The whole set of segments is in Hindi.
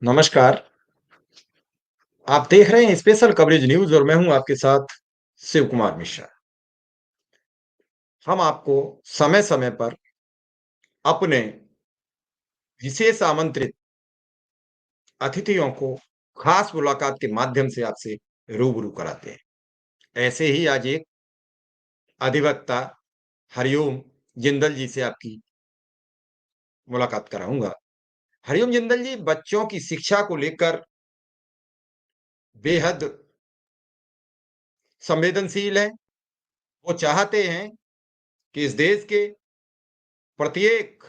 नमस्कार। आप देख रहे हैं स्पेशल कवरेज न्यूज़ और मैं हूं आपके साथ शिव कुमार मिश्रा। हम आपको समय-समय पर अपने विशेष आमंत्रित अतिथियों को खास मुलाकात के माध्यम से आपसे रूबरू कराते हैं। ऐसे ही आज एक अधिवक्ता हरिओम जिंदल जी से आपकी मुलाकात कराऊँगा। हरिओम जिंदल जी बच्चों की शिक्षा को लेकर बेहद संवेदनशील हैं। वो चाहते हैं कि इस देश के प्रत्येक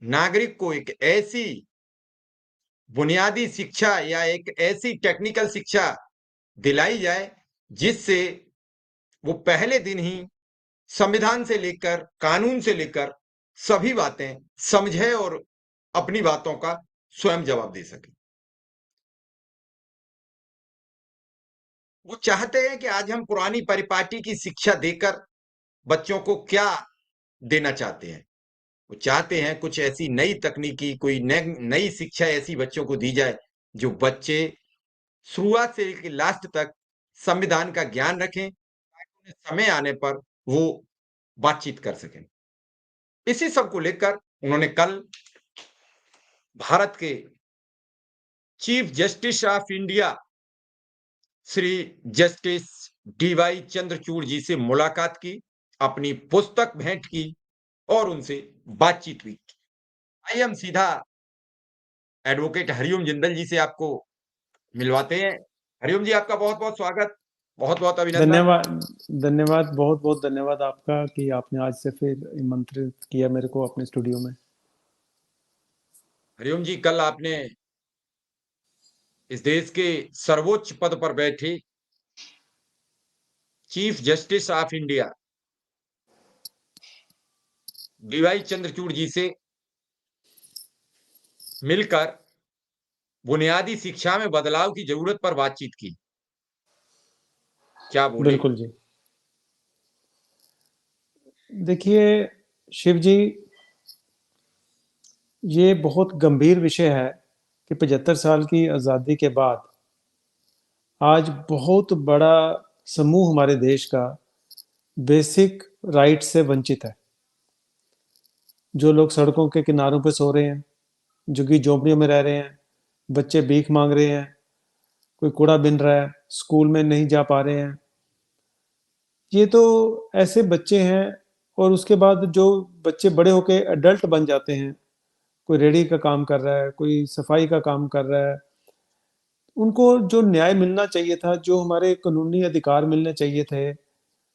नागरिक को एक ऐसी बुनियादी शिक्षा या एक ऐसी टेक्निकल शिक्षा दिलाई जाए, जिससे वो पहले दिन ही संविधान से लेकर, कानून से लेकर सभी बातें समझे और अपनी बातों का स्वयं जवाब दे सके। वो चाहते हैं कि आज हम पुरानी परिपाटी की शिक्षा देकर बच्चों को क्या देना चाहते हैं। वो चाहते हैं कुछ ऐसी नई तकनीकी, कोई नई शिक्षा ऐसी बच्चों को दी जाए, जो बच्चे शुरुआत से लेके लास्ट तक संविधान का ज्ञान रखें, ताकि उन्हें समय आने पर वो बातचीत कर सकें। इसी सब को लेकर उन्होंने कल भारत के chief justice of India Shri justice DY Chandrachud ji से मुलाकात की, अपनी पुस्तक भेंट की और उनसे बातचीत भी की। आइए हम सीधा एडवोकेट हरिओम जिंदल जी से आपको मिलवाते हैं। हरिओम जी, आपका बहुत-बहुत स्वागत, बहुत-बहुत अभिनंदन। धन्यवाद। धन्यवाद, बहुत-बहुत धन्यवाद आपका कि आपने आज से फिर आमंत्रित किया मेरे को अपने स्टूडियो में। हरिओम जी, कल आपने इस देश के सर्वोच्च पद पर बैठे chief justice of India DY Chandrachud ji से मिलकर बुनियादी शिक्षा में बदलाव की जरूरत पर बातचीत की। क्या बोले? बिल्कुल जी। देखिए शिव जी, ये बहुत गंभीर विषय है कि 75 साल की आज़ादी के बाद आज बहुत बड़ा समूह हमारे देश का बेसिक राइट से वंचित है। जो लोग सड़कों के किनारों पे सो रहे हैं, झुग्गी-झोंपड़ियों में रह रहे हैं, बच्चे भीख मांग रहे हैं, कोई कूड़ा बीन रहा है, स्कूल में नहीं जा पा रहे हैं। ये तो ऐसे बच्चे हैं। और उसके बाद जो बच्चे बड़े होके एडल्ट बन जाते हैं, कोई रेहड़ी का काम कर रहा है, कोई सफाई का काम कर रहा है, उनको जो न्याय मिलना चाहिए था, जो हमारे कानूनी अधिकार मिलने चाहिए थे,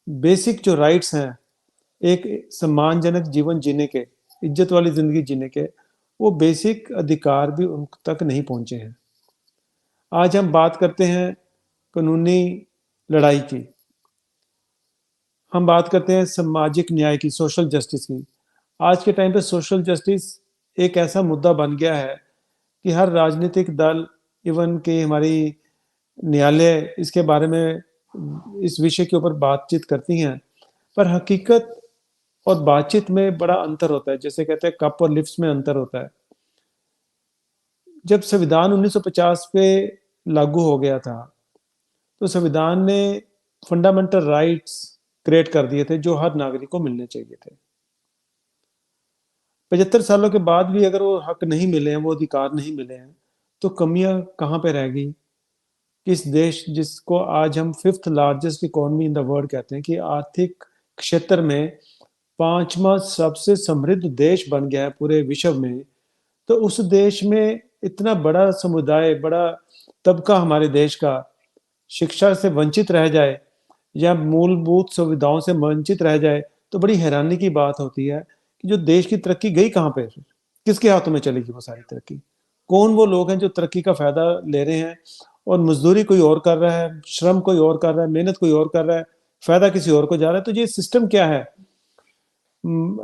बेसिक जो राइट्स हैं, एक सम्मानजनक जीवन जीने के, इज्जत वाली ज़िंदगी जीने के, वो बेसिक अधिकार भी उन तक नहीं पहुँचे हैं। आज हम बात करते हैं कानूनी लड़ाई की, हम बात करते हैं सामाजिक न्याय की, सोशल जस्टिस की। आज के टाइम पे सोशल जस्टिस एक ऐसा मुद्दा बन गया है कि हर राजनीतिक दल, इवन कि हमारी न्यायालय इसके बारे में, इस विषय के ऊपर बातचीत करती हैं। पर हकीकत और बातचीत में बड़ा अंतर होता है। जैसे कहते हैं कप और लिप्स में अंतर होता है। जब संविधान 1950 पे लागू हो गया था, तो संविधान ने फंडामेंटल राइट्स क्रिएट कर दिए थे जो हर नागरिक को मिलने चाहिए थे। 75 सालों के बाद भी अगर वो हक नहीं मिले हैं, वो अधिकार नहीं मिले हैं, तो कमियां कहाँ पे रह गई? किस देश जिसको आज हम fifth largest economy in the world कहते हैं, कि आर्थिक क्षेत्र में पांचवा सबसे समृद्ध देश बन गया है पूरे विश्व में, तो उस देश में इतना बड़ा समुदाय, बड़ा तबका हमारे देश का शिक्षा से वंचित रह जाए या मूलभूत सुविधाओं से वंचित रह जाए, तो बड़ी हैरानी की बात होती है कि जो देश की तरक्की गई कहाँ पे, किसके हाथों में चलेगी वो सारी तरक्की? कौन वो लोग हैं जो तरक्की का फायदा ले रहे हैं और मजदूरी कोई और कर रहा है, श्रम कोई और कर रहा है, मेहनत कोई और कर रहा है, फायदा किसी और को जा रहा है। तो ये सिस्टम क्या है?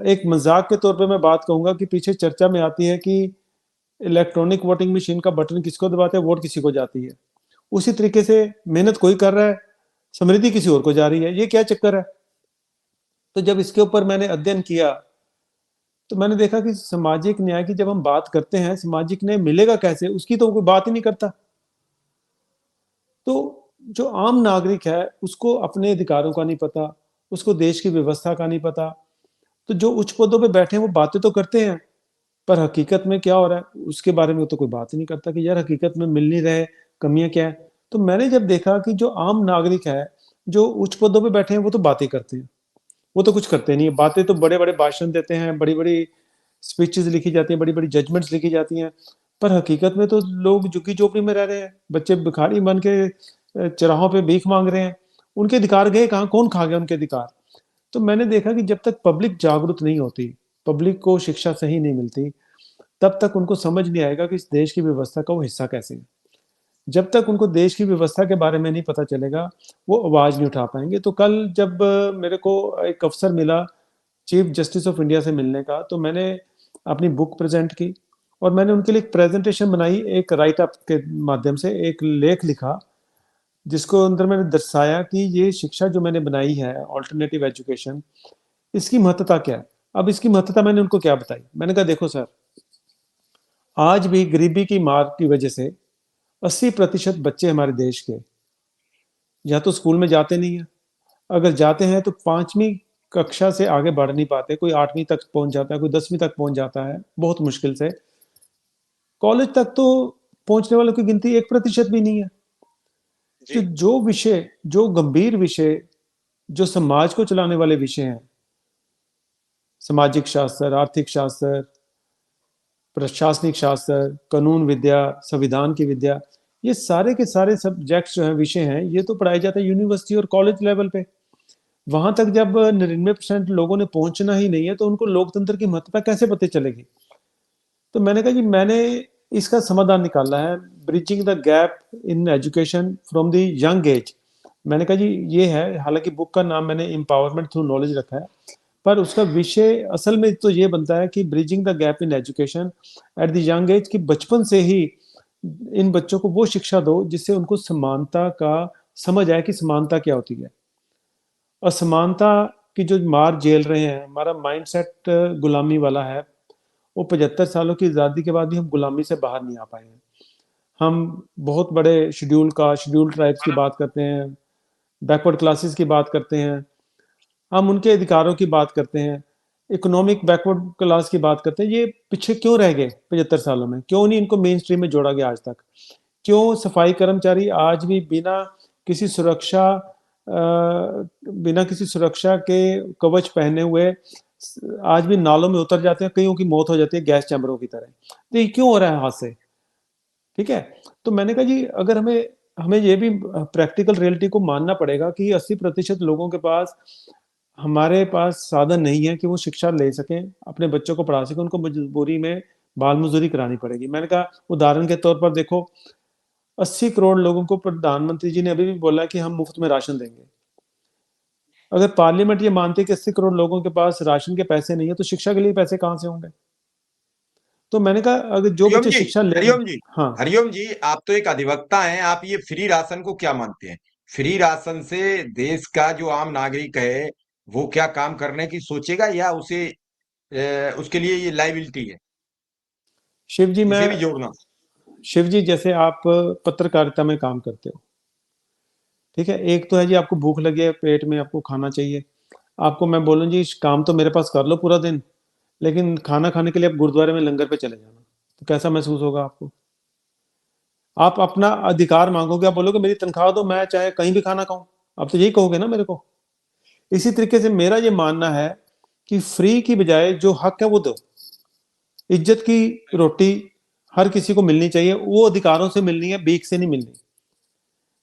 एक मजाक के तौर पे मैं बात कहूंगा कि पीछे चर्चा में आती है कि इलेक्ट्रॉनिक वोटिंग मशीन का बटन किसको दबाते हैं, वोट किसी को जाती है। उसी तरीके से मेहनत कोई कर रहा है, समृद्धि किसी और को जा रही है। ये क्या चक्कर है? तो जब इसके ऊपर मैंने अध्ययन किया, तो मैंने देखा कि सामाजिक न्याय की जब हम बात करते हैं, सामाजिक न्याय मिलेगा कैसे, उसकी तो कोई बात ही नहीं करता। तो जो आम नागरिक है उसको अपने अधिकारों का नहीं पता, उसको देश की व्यवस्था का नहीं पता। तो जो उच्च पदों पे बैठे हैं वो बातें तो करते हैं, पर हकीकत में क्या हो रहा है उसके बारे में तो कोई बात ही नहीं करता कि यार हकीकत में मिल नहीं रहे, कमियां क्या है। तो मैंने जब देखा कि जो आम नागरिक है, जो उच्च पदों पे बैठे हैं, वो तो बातें करते हैं, वो तो कुछ करते नहीं है। बातें तो बड़े बड़े भाषण देते हैं, बड़ी बड़ी स्पीचेस लिखी जाती हैं, बड़ी बड़ी जजमेंट्स लिखी जाती हैं, पर हकीकत में तो लोग झुग्गी झोपड़ी में रह रहे हैं, बच्चे भिखारी बन के चौराहों पे भीख मांग रहे हैं। उनके अधिकार गए कहाँ, कौन खा गया उनके अधिकार। तो मैंने देखा कि जब तक पब्लिक जागरूक नहीं होती, पब्लिक को शिक्षा सही नहीं मिलती, तब तक उनको समझ नहीं आएगा कि इस देश की व्यवस्था का वो हिस्सा कैसे है। जब तक उनको देश की व्यवस्था के बारे में नहीं पता चलेगा, वो आवाज नहीं उठा पाएंगे। तो कल जब मेरे को एक अवसर मिला चीफ जस्टिस ऑफ इंडिया से मिलने का, तो मैंने अपनी बुक प्रेजेंट की और मैंने उनके लिए एक प्रेजेंटेशन बनाई, एक राइट अप के माध्यम से एक लेख लिखा, जिसको अंदर मैंने दर्शाया कि ये शिक्षा जो मैंने बनाई है, ऑल्टरनेटिव एजुकेशन, इसकी महत्ता क्या है। अब इसकी महत्ता मैंने उनको क्या बताई, मैंने कहा देखो सर, आज भी गरीबी की मार की वजह से 80% बच्चे हमारे देश के या तो स्कूल में जाते नहीं है, अगर जाते हैं तो 5वीं कक्षा से आगे बढ़ नहीं पाते, कोई 8वीं तक पहुंच जाता है, कोई 10वीं तक पहुंच जाता है बहुत मुश्किल से। कॉलेज तक तो पहुंचने वालों की गिनती 1% भी नहीं है। तो जी। जो विषय, जो गंभीर विषय, जो समाज को चलाने वाले विषय हैं, सामाजिक शास्त्र, आर्थिक शास्त्र, प्रशासनिक शास्त्र, कानून विद्या, संविधान की विद्या, ये सारे के सारे सब्जेक्ट्स जो है, विषय हैं, ये तो पढ़ाए जाते हैं यूनिवर्सिटी और कॉलेज लेवल पे। वहां तक जब 99% लोगों ने पहुंचना ही नहीं है, तो उनको लोकतंत्र की महत्ता कैसे पता चलेगी। तो मैंने कहा जी, मैंने इसका समाधान निकाला है, bridging the gap in education from the young age. मैंने कहा जी ये है, हालांकि बुक का नाम मैंने एम्पावरमेंट थ्रू नॉलेज रखा है, पर उसका विषय असल में तो ये बनता है कि bridging the gap in education at the young age, कि बचपन से ही इन बच्चों को वो शिक्षा दो जिससे उनको समानता का समझ आए कि समानता क्या होती है। असमानता की जो मार झेल रहे हैं, हमारा माइंडसेट गुलामी वाला है। वो 75 सालों की आज़ादी के बाद भी हम गुलामी से बाहर नहीं आ पाए हैं। हम बहुत बड़े शेड्यूल कास्ट, शेड्यूल ट्राइब्स की बात करते हैं, बैकवर्ड क्लासेस की बात करते हैं, हम उनके अधिकारों की बात करते हैं, इकोनॉमिक बैकवर्ड क्लास की बात करते हैं। ये पीछे क्यों रह गए 75 सालों में, क्यों नहीं इनको मेन स्ट्रीम में जोड़ा गया आज तक। क्यों सफाई कर्मचारी आज भी किसी सुरक्षा बिना किसी सुरक्षा के कवच पहने हुए आज भी नालों में उतर जाते हैं, कईयों की मौत हो जाती है गैस चैम्बरों की तरह। तो ये क्यों हो रहा है हाथ से, ठीक है। तो मैंने कहा जी, अगर हमें हमें ये भी प्रैक्टिकल रियलिटी को मानना पड़ेगा कि 80% लोगों के पास, हमारे पास साधन नहीं है कि वो शिक्षा ले सकें, अपने बच्चों को पढ़ा सकें, उनको मजबूरी में बाल मजदूरी करानी पड़ेगी। मैंने कहा उदाहरण के तौर पर देखो, 80 करोड़ लोगों को प्रधानमंत्री जी ने अभी भी बोला कि हम मुफ्त में राशन देंगे। अगर पार्लियामेंट ये मानती है कि 80 करोड़ लोगों के पास राशन के पैसे नहीं है, तो शिक्षा के लिए पैसे कहाँ से होंगे। तो मैंने कहा अगर जो हरिओम बच्चे जी, शिक्षा ले, हरिओम जी, हाँ। हरिओम जी, आप तो एक अधिवक्ता हैं। आप ये फ्री राशन को क्या मानते हैं? फ्री राशन से देश का जो आम नागरिक है वो क्या काम करने की सोचेगा, या उसके लिए ये लाइबिलिटी है? शिव जी मैं इसे भी जोड़ना। शिव जी, जैसे आप पत्रकारिता में काम करते हो, ठीक है, एक तो है जी आपको भूख लगी है, पेट में आपको खाना चाहिए। आपको मैं बोलूँ जी काम तो मेरे पास कर लो पूरा दिन, लेकिन खाना खाने के लिए आप गुरुद्वारे में लंगर पे चले जाना, तो कैसा महसूस होगा आपको। आप अपना अधिकार मांगोगे, आप बोलोगे मेरी तनख्वाह दो, मैं चाहे कहीं भी खाना खाऊं, आप तो यही कहोगे ना मेरे को। इसी तरीके से मेरा ये मानना है कि फ्री की बजाय जो हक है वो दो। इज्जत की रोटी हर किसी को मिलनी चाहिए, वो अधिकारों से मिलनी है, भीख से नहीं मिलनी।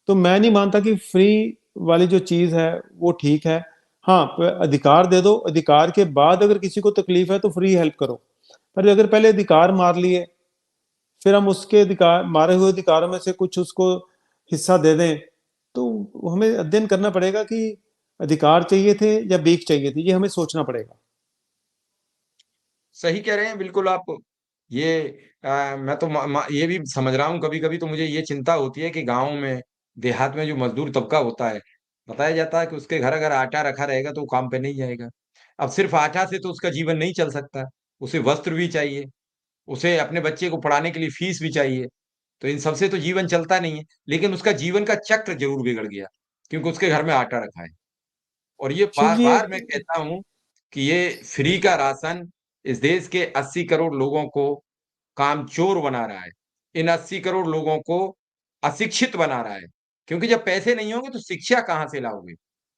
तो मैं नहीं मानता कि फ्री वाली जो चीज है वो ठीक है। हाँ, अधिकार दे दो, अधिकार के बाद अगर किसी को तकलीफ है तो फ्री हेल्प करो। पर अगर पहले अधिकार मार लिए, फिर हम उसके अधिकार, मारे हुए अधिकारों में से कुछ उसको हिस्सा दे दें, तो हमें अध्ययन करना पड़ेगा कि अधिकार चाहिए थे या भीख चाहिए थी, ये हमें सोचना पड़ेगा। सही कह रहे हैं बिल्कुल आप। ये मैं तो ये भी समझ रहा हूँ। कभी कभी तो मुझे ये चिंता होती है कि गाँव में, देहात में जो मजदूर तबका होता है, बताया जाता है कि उसके घर अगर आटा रखा रहेगा तो वो काम पे नहीं जाएगा। अब सिर्फ आटा से तो उसका जीवन नहीं चल सकता। उसे वस्त्र भी चाहिए, उसे अपने बच्चे को पढ़ाने के लिए फीस भी चाहिए। तो इन सबसे तो जीवन चलता नहीं है, लेकिन उसका जीवन का चक्र ज़रूर बिगड़ गया, क्योंकि उसके घर में आटा रखा है। और ये शिव जी बार-बार एक मैं कहता हूँ कि ये फ्री का राशन इस देश के 80 करोड़ लोगों को कामचोर बना रहा है। इन 80 करोड़ लोगों को अशिक्षित बना रहा है, क्योंकि जब पैसे नहीं होंगे तो शिक्षा कहाँ से लाओगे?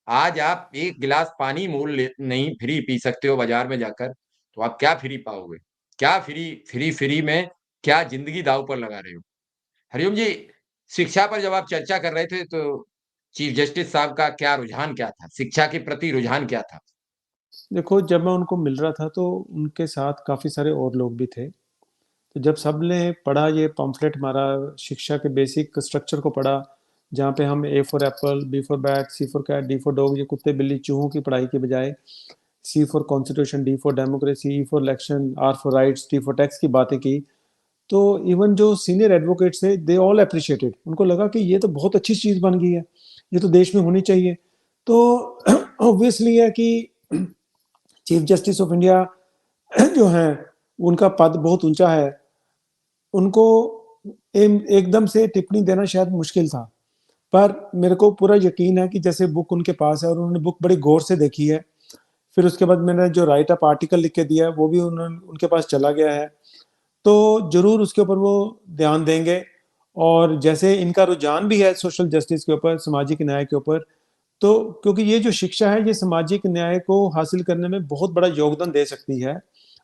आज आप 1 गिलास पानी मोल ले नहीं फ्री पी सकते हो बाज़ार में जाकर, तो आप क्या फ्री पाओगे? क्या फ्री में क्या ज़िंदगी दाँव पर लगा रहे हो? हरिओम जी, शिक्षा पर जब आप चर्चा कर रहे थे तो चीफ जस्टिस साहब का क्या रुझान क्या था? शिक्षा के प्रति रुझान क्या था? देखो, जब मैं उनको मिल रहा था तो उनके साथ काफ़ी सारे और लोग भी थे। तो जब सबने पढ़ा ये पम्फलेट हमारा शिक्षा के बेसिक स्ट्रक्चर को पढ़ा, जहाँ पे हम A for apple, B for bat, C for cat, D for dog, ये कुत्ते बिल्ली चूहों की पढ़ाई के बजाय C for constitution, D for democracy, E for election, R for rights, T for tax की बातें की, तो इवन जो सीनियर एडवोकेट्स थे दे ऑल अप्रिशिएटेड। उनको लगा कि ये तो बहुत अच्छी चीज़ बन गई है, ये तो देश में होनी चाहिए। तो ऑब्वियसली है कि चीफ जस्टिस ऑफ इंडिया जो हैं उनका पद बहुत ऊंचा है, उनको एकदम से टिप्पणी देना शायद मुश्किल था। पर मेरे को पूरा यकीन है कि जैसे बुक उनके पास है और उन्होंने बुक बड़ी गौर से देखी है, फिर उसके बाद मैंने जो राइट अप आर्टिकल लिख के दिया है वो भी उन्होंने उनके पास चला गया है, तो जरूर उसके ऊपर वो ध्यान देंगे। और जैसे इनका रुझान भी है सोशल जस्टिस के ऊपर, सामाजिक न्याय के ऊपर, तो क्योंकि ये जो शिक्षा है ये सामाजिक न्याय को हासिल करने में बहुत बड़ा योगदान दे सकती है,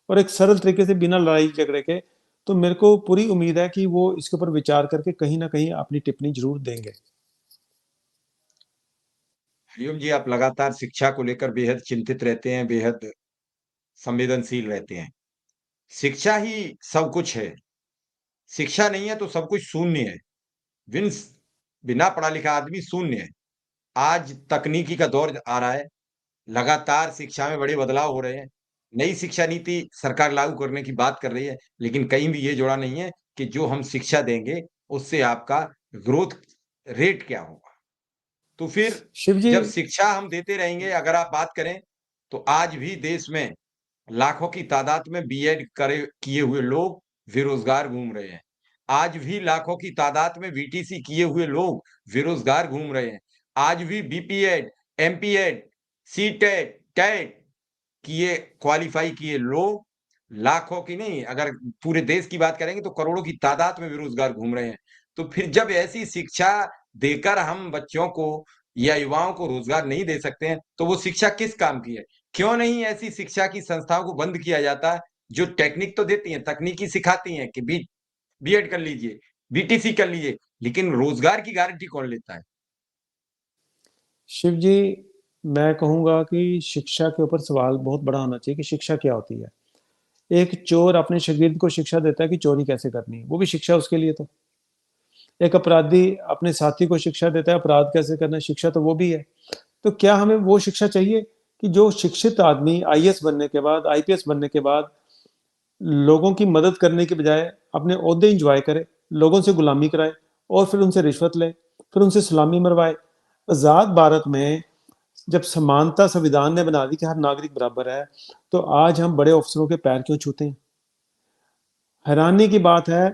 और एक सरल तरीके से बिना लड़ाई झगड़े के। तो मेरे को पूरी उम्मीद है कि वो इसके ऊपर विचार करके कहीं ना कहीं अपनी टिप्पणी जरूर देंगे। हरिओम जी, आप लगातार शिक्षा को लेकर बेहद चिंतित रहते हैं, बेहद संवेदनशील रहते हैं। शिक्षा ही सब कुछ है। शिक्षा नहीं है तो सब कुछ शून्य है। बिन बिना पढ़ा लिखा आदमी शून्य है। आज तकनीकी का दौर आ रहा है, लगातार शिक्षा में बड़े बदलाव हो रहे हैं। नई शिक्षा नीति सरकार लागू करने की बात कर रही है, लेकिन कहीं भी ये जोड़ा नहीं है कि जो हम शिक्षा देंगे, उससे आपका ग्रोथ रेट क्या होगा। तो फिर शिव जी। जब शिक्षा हम देते रहेंगे, अगर आप बात करें, तो आज भी देश में लाखों की तादाद में बीएड करे किए हुए लोग बेरोजगार घूम रहे हैं। आज भी लाखों की तादाद में बीटीसी किए हुए लोग बेरोजगार घूम रहे हैं। आज भी बीपीएड, एमपीएड, सीटेट, टेट किए क्वालीफाई किए लोग लाखों की नहीं, अगर पूरे देश की बात करेंगे तो करोड़ों की तादाद में बेरोजगार घूम रहे हैं। तो फिर जब ऐसी शिक्षा देकर हम बच्चों को या युवाओं को रोजगार नहीं दे सकते हैं, तो वो शिक्षा किस काम की है? क्यों नहीं ऐसी शिक्षा की संस्थाओं को बंद किया जाता है, जो टेक्निक तो देती हैं, तकनीकी सिखाती हैं कि बीएड कर लीजिए, बीटीसी कर लीजिए, लेकिन रोजगार की गारंटी कौन लेता है? शिव जी, मैं कहूँगा कि शिक्षा के ऊपर सवाल बहुत बड़ा होना चाहिए कि शिक्षा क्या होती है। एक चोर अपने शागिर्द को शिक्षा देता है कि चोरी कैसे करनी है, वो भी शिक्षा उसके लिए। तो एक अपराधी अपने साथी को शिक्षा देता है अपराध कैसे करना है, शिक्षा तो वो भी है। तो क्या हमें वो शिक्षा चाहिए कि जो शिक्षित आदमी आईएएस बनने के बाद, आईपीएस बनने के बाद लोगों की मदद करने के बजाय अपने ओहदे इंजॉय करे, लोगों से गुलामी कराए और फिर उनसे रिश्वत ले, फिर उनसे सलामी मरवाए? आज़ाद भारत में जब समानता संविधान ने बना दी कि हर नागरिक बराबर है, तो आज हम बड़े अफसरों के पैर क्यों छूते हैं? हैरानी की बात है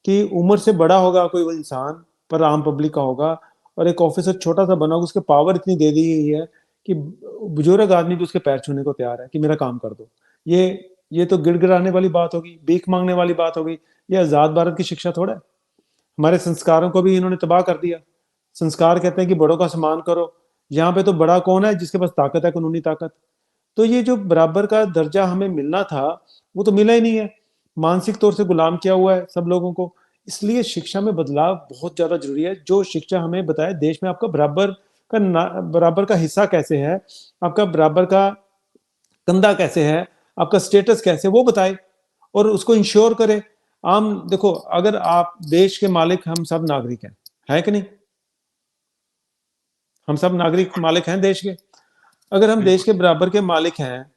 कि उम्र से बड़ा होगा कोई वो इंसान, पर आम पब्लिक का होगा, और एक ऑफिसर छोटा सा बना होगा, उसके पावर इतनी दे दी गई है कि बुजुर्ग आदमी भी उसके पैर छूने को तैयार है कि मेरा काम कर दो। ये ये तो गिड़गिड़ाने वाली बात होगी, भीख मांगने वाली बात होगी। ये आज़ाद भारत की शिक्षा थोड़ा है। हमारे संस्कारों को भी इन्होंने तबाह कर दिया। संस्कार कहते हैं कि बड़ों का सम्मान करो, यहाँ पे तो बड़ा कौन है? जिसके पास ताकत है, कानूनी ताकत। तो ये जो बराबर का दर्जा हमें मिलना था, वो तो मिला ही नहीं है। मानसिक तौर से गुलाम किया हुआ है सब लोगों को। इसलिए शिक्षा में बदलाव बहुत ज़्यादा ज़रूरी है। जो शिक्षा हमें बताए देश में आपका बराबर का हिस्सा कैसे है, आपका बराबर का कंधा कैसे है, आपका स्टेटस कैसे है, वो बताए और उसको इंश्योर करे। आम देखो, अगर आप देश के मालिक हम सब नागरिक हैं, है कि नहीं? हम सब नागरिक बिल्कुल, मालिक हैं देश के। अगर हम देश बिल्कुल। के बराबर के मालिक हैं,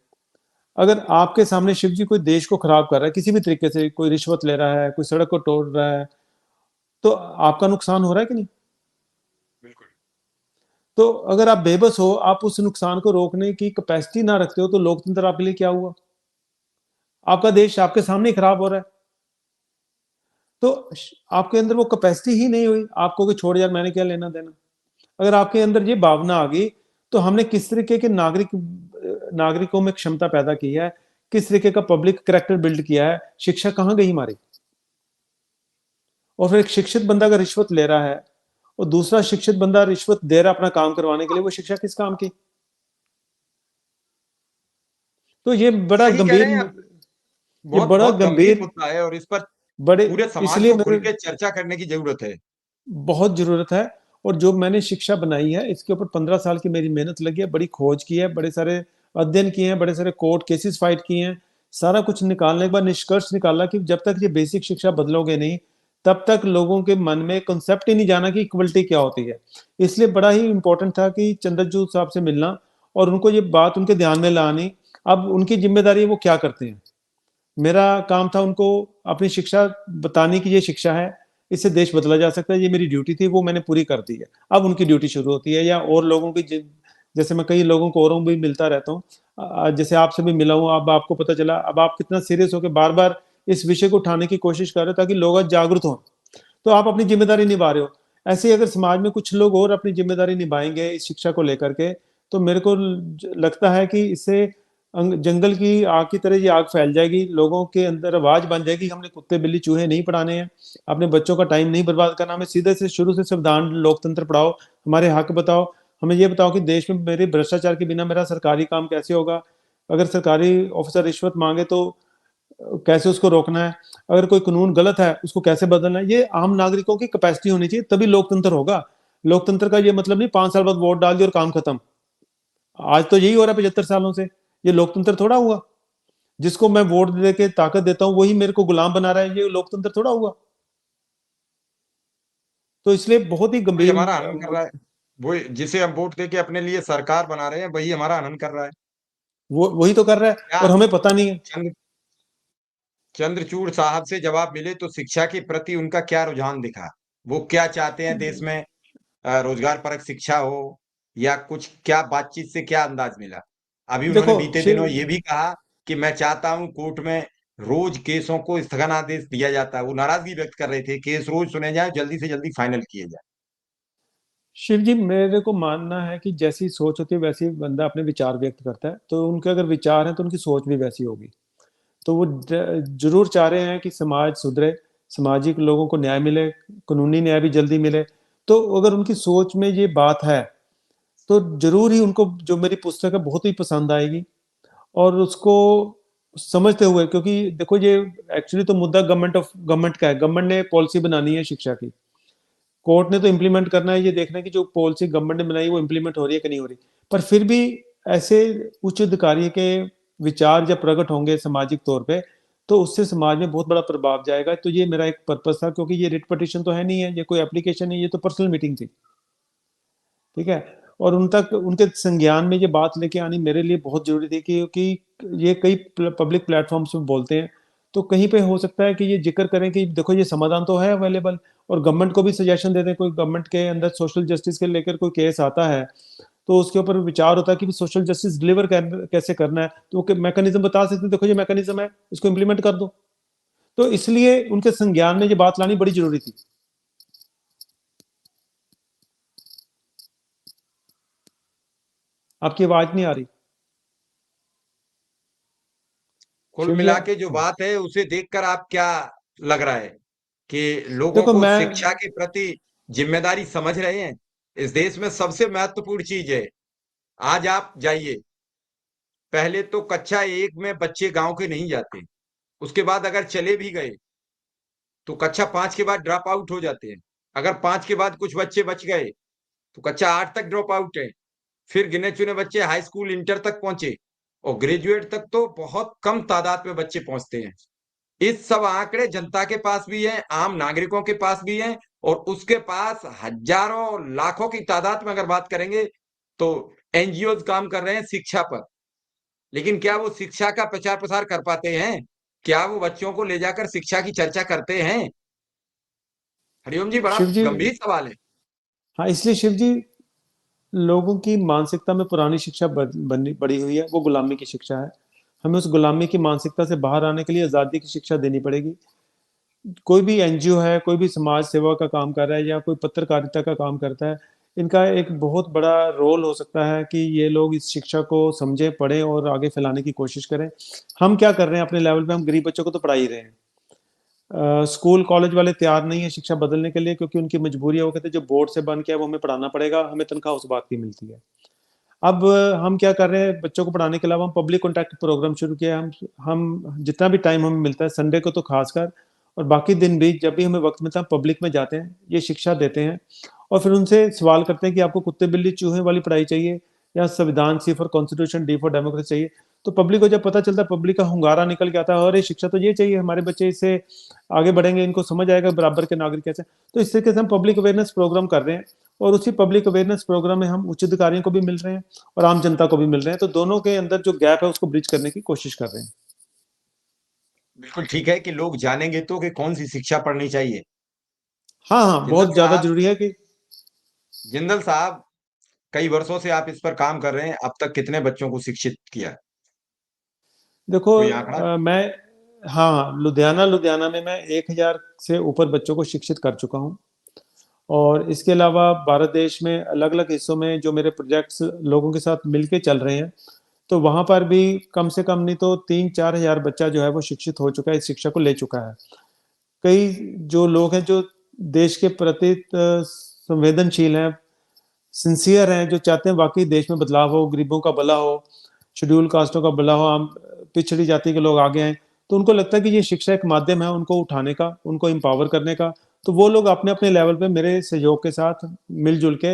अगर आपके सामने शिव जी कोई देश को खराब कर रहा है किसी भी तरीके से, कोई रिश्वत ले रहा है, कोई सड़क को तोड़ रहा है, तो आपका नुकसान हो रहा है कि नहीं? बिल्कुल। तो अगर आप बेबस हो, आप उस नुकसान को रोकने की कैपेसिटी ना रखते हो, तो लोकतंत्र आपके लिए क्या हुआ? आपका देश आपके सामने ही खराब हो रहा है। तो आपके अंदर वो कैपेसिटी ही नहीं हुई, आपको कि छोड़ यार मैंने क्या लेना देना। अगर आपके अंदर ये भावना आ गई तो हमने किस तरीके के नागरिकों में क्षमता पैदा की है, किस तरीके का पब्लिक करेक्टर बिल्ड किया है, शिक्षा कहाँ गई हमारी। और फिर एक शिक्षित बंदा अगर रिश्वत ले रहा है और दूसरा शिक्षित बंदा रिश्वत दे रहा है अपना काम करवाने के लिए, वो शिक्षा किस काम की। तो ये बड़ा सही कह रहे गंभीर, हैं आप। ये बहुत बड़ा बहुत गंभीर गंभीर, मुद्दा है और इस पर बड़े, पूरे समाज इसलिए को खुल मेरे के चर्चा करने की जरूरत है। बहुत जरूरत है। और जो मैंने शिक्षा बनाई है इसके ऊपर 15 साल की मेरी मेहनत लगी है, बड़ी खोज की है, बड़े सारे अध्ययन किए हैं, बड़े सारे कोर्ट केसेस फाइट किए हैं। सारा कुछ निकालने के बाद निष्कर्ष निकाला कि जब तक ये बेसिक शिक्षा बदलोगे नहीं, तब तक लोगों के मन में कंसेप्ट ही नहीं जाना कि इक्वलिटी क्या होती है। इसलिए बड़ा ही इंपॉर्टेंट था कि चंद्रचूड़ साहब से मिलना और उनको ये बात उनके ध्यान में लानी। अब उनकी जिम्मेदारी है वो क्या करते हैं। मेरा काम था उनको अपनी शिक्षा बताने की, ये शिक्षा है, इससे देश बदला जा सकता है, ये मेरी ड्यूटी थी, वो मैंने पूरी कर दी है। अब उनकी ड्यूटी शुरू होती है, या और लोगों की जैसे मैं कई लोगों को औरों भी मिलता रहता हूँ, जैसे आपसे भी मिला हूँ, अब आपको पता चला, अब आप कितना सीरियस होकर बार बार इस विषय को उठाने की कोशिश कर रहे हो ताकि लोग आज जागरूक हों। तो आप अपनी जिम्मेदारी निभा रहे हो। ऐसे ही अगर समाज में कुछ लोग और अपनी जिम्मेदारी निभाएंगे इस शिक्षा को लेकर के, तो मेरे को लगता है कि इससे जंगल की आग की तरह ये आग फैल जाएगी, लोगों के अंदर आवाज बन जाएगी, हमने कुत्ते बिल्ली चूहे नहीं पढ़ाने हैं, अपने बच्चों का टाइम नहीं बर्बाद करना, हमें सीधे से शुरू से संविधान लोकतंत्र पढ़ाओ, हमारे हक बताओ, हमें ये बताओ कि देश में मेरे भ्रष्टाचार के बिना मेरा सरकारी काम कैसे होगा, अगर सरकारी ऑफिसर रिश्वत मांगे तो कैसे उसको रोकना है, अगर कोई कानून गलत है उसको कैसे बदलना है। ये आम नागरिकों की कैपेसिटी होनी चाहिए, तभी लोकतंत्र होगा। लोकतंत्र का ये मतलब नहीं 5 साल बाद वोट डाल दिया और काम खत्म। आज तो यही हो रहा है 75 सालों से। ये लोकतंत्र थोड़ा हुआ। जिसको मैं वोट दे के ताकत देता हूं वही मेरे को गुलाम बना रहा है, ये लोकतंत्र थोड़ा हुआ। तो इसलिए बहुत ही वही गंभीर हमारा हनन कर रहा है। वो जिसे हम वोट देके अपने लिए सरकार बना रहे हैं, वही हमारा हनन कर रहा है। वो वही तो कर रहा है क्या और हमें पता नहीं है। चंद्र चंद्रचूड़ साहब से जवाब मिले तो शिक्षा के प्रति उनका क्या रुझान दिखा? वो क्या चाहते हैं देश में? रोजगार परक शिक्षा हो या कुछ, क्या बातचीत से क्या अंदाज मिला? अभी उन्होंने देखो बीते शिव दिनों ये भी कहा कि मैं चाहता हूं कोर्ट में रोज केसों को स्थगन आदेश दिया जाता है। वो नाराजगी व्यक्त कर रहे थे, केस रोज सुने जाए, जल्दी से जल्दी फाइनल किए जाए। शिव जी, मेरे को मानना है कि जैसी सोच होती है वैसी बंदा अपने विचार व्यक्त करता है, तो उनके अगर विचार हैं तो उनकी सोच भी वैसी होगी। तो वो जरूर चाह रहे हैं कि समाज सुधरे, सामाजिक लोगों को न्याय मिले, कानूनी न्याय भी जल्दी मिले। तो अगर उनकी सोच में ये बात है तो जरूर ही उनको जो मेरी पुस्तक है बहुत ही पसंद आएगी। और उसको समझते हुए, क्योंकि देखो ये एक्चुअली तो मुद्दा गवर्नमेंट का है, गवर्नमेंट ने पॉलिसी बनानी है शिक्षा की, कोर्ट ने तो इम्प्लीमेंट करना है, ये देखना है कि जो पॉलिसी गवर्नमेंट ने बनाई वो इम्प्लीमेंट हो रही है कि नहीं हो रही। पर फिर भी ऐसे उच्च अधिकारी के विचार जब प्रकट होंगे सामाजिक तौर पे, तो उससे समाज में बहुत बड़ा प्रभाव जाएगा। तो ये मेरा एक पर्पस था, क्योंकि ये रिट पटिशन तो है नहीं है, ये कोई एप्लीकेशन नहीं, ये तो पर्सनल मीटिंग थी। ठीक है। और उन तक उनके संज्ञान में ये बात लेके आनी मेरे लिए बहुत जरूरी थी, क्योंकि ये कई पब्लिक प्लेटफॉर्म्स में बोलते हैं, तो कहीं पे हो सकता है कि ये जिक्र करें कि देखो ये समाधान तो है अवेलेबल, और गवर्नमेंट को भी सजेशन दे दें। कोई गवर्नमेंट के अंदर सोशल जस्टिस के लेकर कोई केस आता है तो उसके ऊपर विचार होता है कि सोशल जस्टिस डिलीवर कैसे करना है, तो वो मैकेनिज्म बता सकते हैं, देखो ये मैकेनिज्म है, इसको इम्प्लीमेंट कर दो। तो इसलिए उनके संज्ञान में ये बात लानी बड़ी जरूरी थी। आपकी आवाज नहीं आ रही कुल शिव जी। मिला के जो बात है उसे देखकर आप क्या लग रहा है कि लोगों देखो को मैं शिक्षा के प्रति जिम्मेदारी समझ रहे हैं? इस देश में सबसे महत्वपूर्ण चीज है, आज आप जाइए, पहले तो कक्षा 1 में बच्चे गांव के नहीं जाते, उसके बाद अगर चले भी गए तो कक्षा 5 के बाद ड्रॉप आउट हो जाते हैं। अगर 5 के बाद कुछ बच्चे बच गए तो कक्षा 8 तक ड्रॉप आउट है। फिर गिने चुने बच्चे हाई स्कूल इंटर तक पहुंचे, और ग्रेजुएट तक तो बहुत कम तादाद में बच्चे पहुंचते हैं। इस सब आंकड़े जनता के पास भी हैं, आम नागरिकों के पास भी हैं, और उसके पास हजारों लाखों की तादाद में अगर बात करेंगे तो एनजीओ काम कर रहे हैं शिक्षा पर। लेकिन क्या वो शिक्षा का प्रचार प्रसार कर पाते हैं? क्या वो बच्चों को ले जाकर शिक्षा की चर्चा करते हैं? हरिओम जी, बड़ा शिव जी, गंभीर सवाल है। हाँ इसलिए शिव जी, लोगों की मानसिकता में पुरानी शिक्षा बनी बड़ी हुई है, वो गुलामी की शिक्षा है। हमें उस गुलामी की मानसिकता से बाहर आने के लिए आज़ादी की शिक्षा देनी पड़ेगी। कोई भी एनजीओ है, कोई भी समाज सेवा का काम कर रहा है या कोई पत्रकारिता का काम करता है, इनका एक बहुत बड़ा रोल हो सकता है कि ये लोग इस शिक्षा को समझें, पढ़ें और आगे फैलाने की कोशिश करें। हम क्या कर रहे हैं अपने लेवल पे, हम गरीब बच्चों को तो पढ़ा ही रहे हैं। स्कूल कॉलेज वाले तैयार नहीं है शिक्षा बदलने के लिए, क्योंकि उनकी मजबूरी है, वो कहते हैं जो बोर्ड से बन के है वो हमें पढ़ाना पड़ेगा, हमें तनख्वाह उस बात की मिलती है। अब हम क्या कर रहे हैं, बच्चों को पढ़ाने के अलावा हम पब्लिक कॉन्टैक्ट प्रोग्राम शुरू किया। हम जितना भी टाइम हमें मिलता है, संडे को तो खासकर, और बाकी दिन भी जब भी हमें वक्त मिलता है, पब्लिक में जाते हैं, ये शिक्षा देते हैं और फिर उनसे सवाल करते हैं कि आपको कुत्ते बिल्ली चूहे वाली पढ़ाई चाहिए या संविधान, C for constitution, D for democracy चाहिए। तो पब्लिक को जब पता चलता है, पब्लिक का hunगारा निकल के आता है, अरे शिक्षा तो ये चाहिए, हमारे बच्चे इससे आगे बढ़ेंगे, इनको समझ आएगा बराबर के नागरिक कैसे। तो इस तरीके से हम पब्लिक अवेयरनेस प्रोग्राम कर रहे हैं और उसी पब्लिक अवेयरनेस प्रोग्राम में हम उच्च अधिकारियों को भी मिल रहे हैं और आम जनता को भी मिल रहे हैं। तो दोनों के अंदर जो गैप है उसको ब्रिज करने की कोशिश कर रहे हैं। बिल्कुल ठीक है कि लोग जानेंगे तो कि कौन सी शिक्षा पढ़नी चाहिए। हाँ हाँ, जिंदल बहुत ज्यादा साहब, जरूरी है कि जिंदल साहब, कई वर्षों से आप इस पर काम कर रहे हैं, अब तक कितने बच्चों को शिक्षित किया? देखो कोई आंकड़ा? मैं हाँ, लुधियाना लुधियाना में मैं 1000 से ऊपर बच्चों को शिक्षित कर चुका हूँ। और इसके अलावा भारत देश में अलग अलग हिस्सों में जो मेरे प्रोजेक्ट्स लोगों के साथ मिलके चल रहे हैं, तो वहाँ पर भी कम से कम नहीं तो 3-4 हजार बच्चा जो है वो शिक्षित हो चुका है, इस शिक्षा को ले चुका है। कई जो लोग हैं जो देश के प्रति संवेदनशील हैं, सिंसियर हैं, जो चाहते हैं वाकई देश में बदलाव हो, गरीबों का भला हो, शेड्यूल कास्टों का भला हो, हम पिछड़ी जाति के लोग आगे आए, तो उनको लगता है कि ये शिक्षा एक माध्यम है उनको उठाने का, उनको एम्पावर करने का। तो वो लोग अपने अपने लेवल पे मेरे सहयोग के साथ मिलजुल के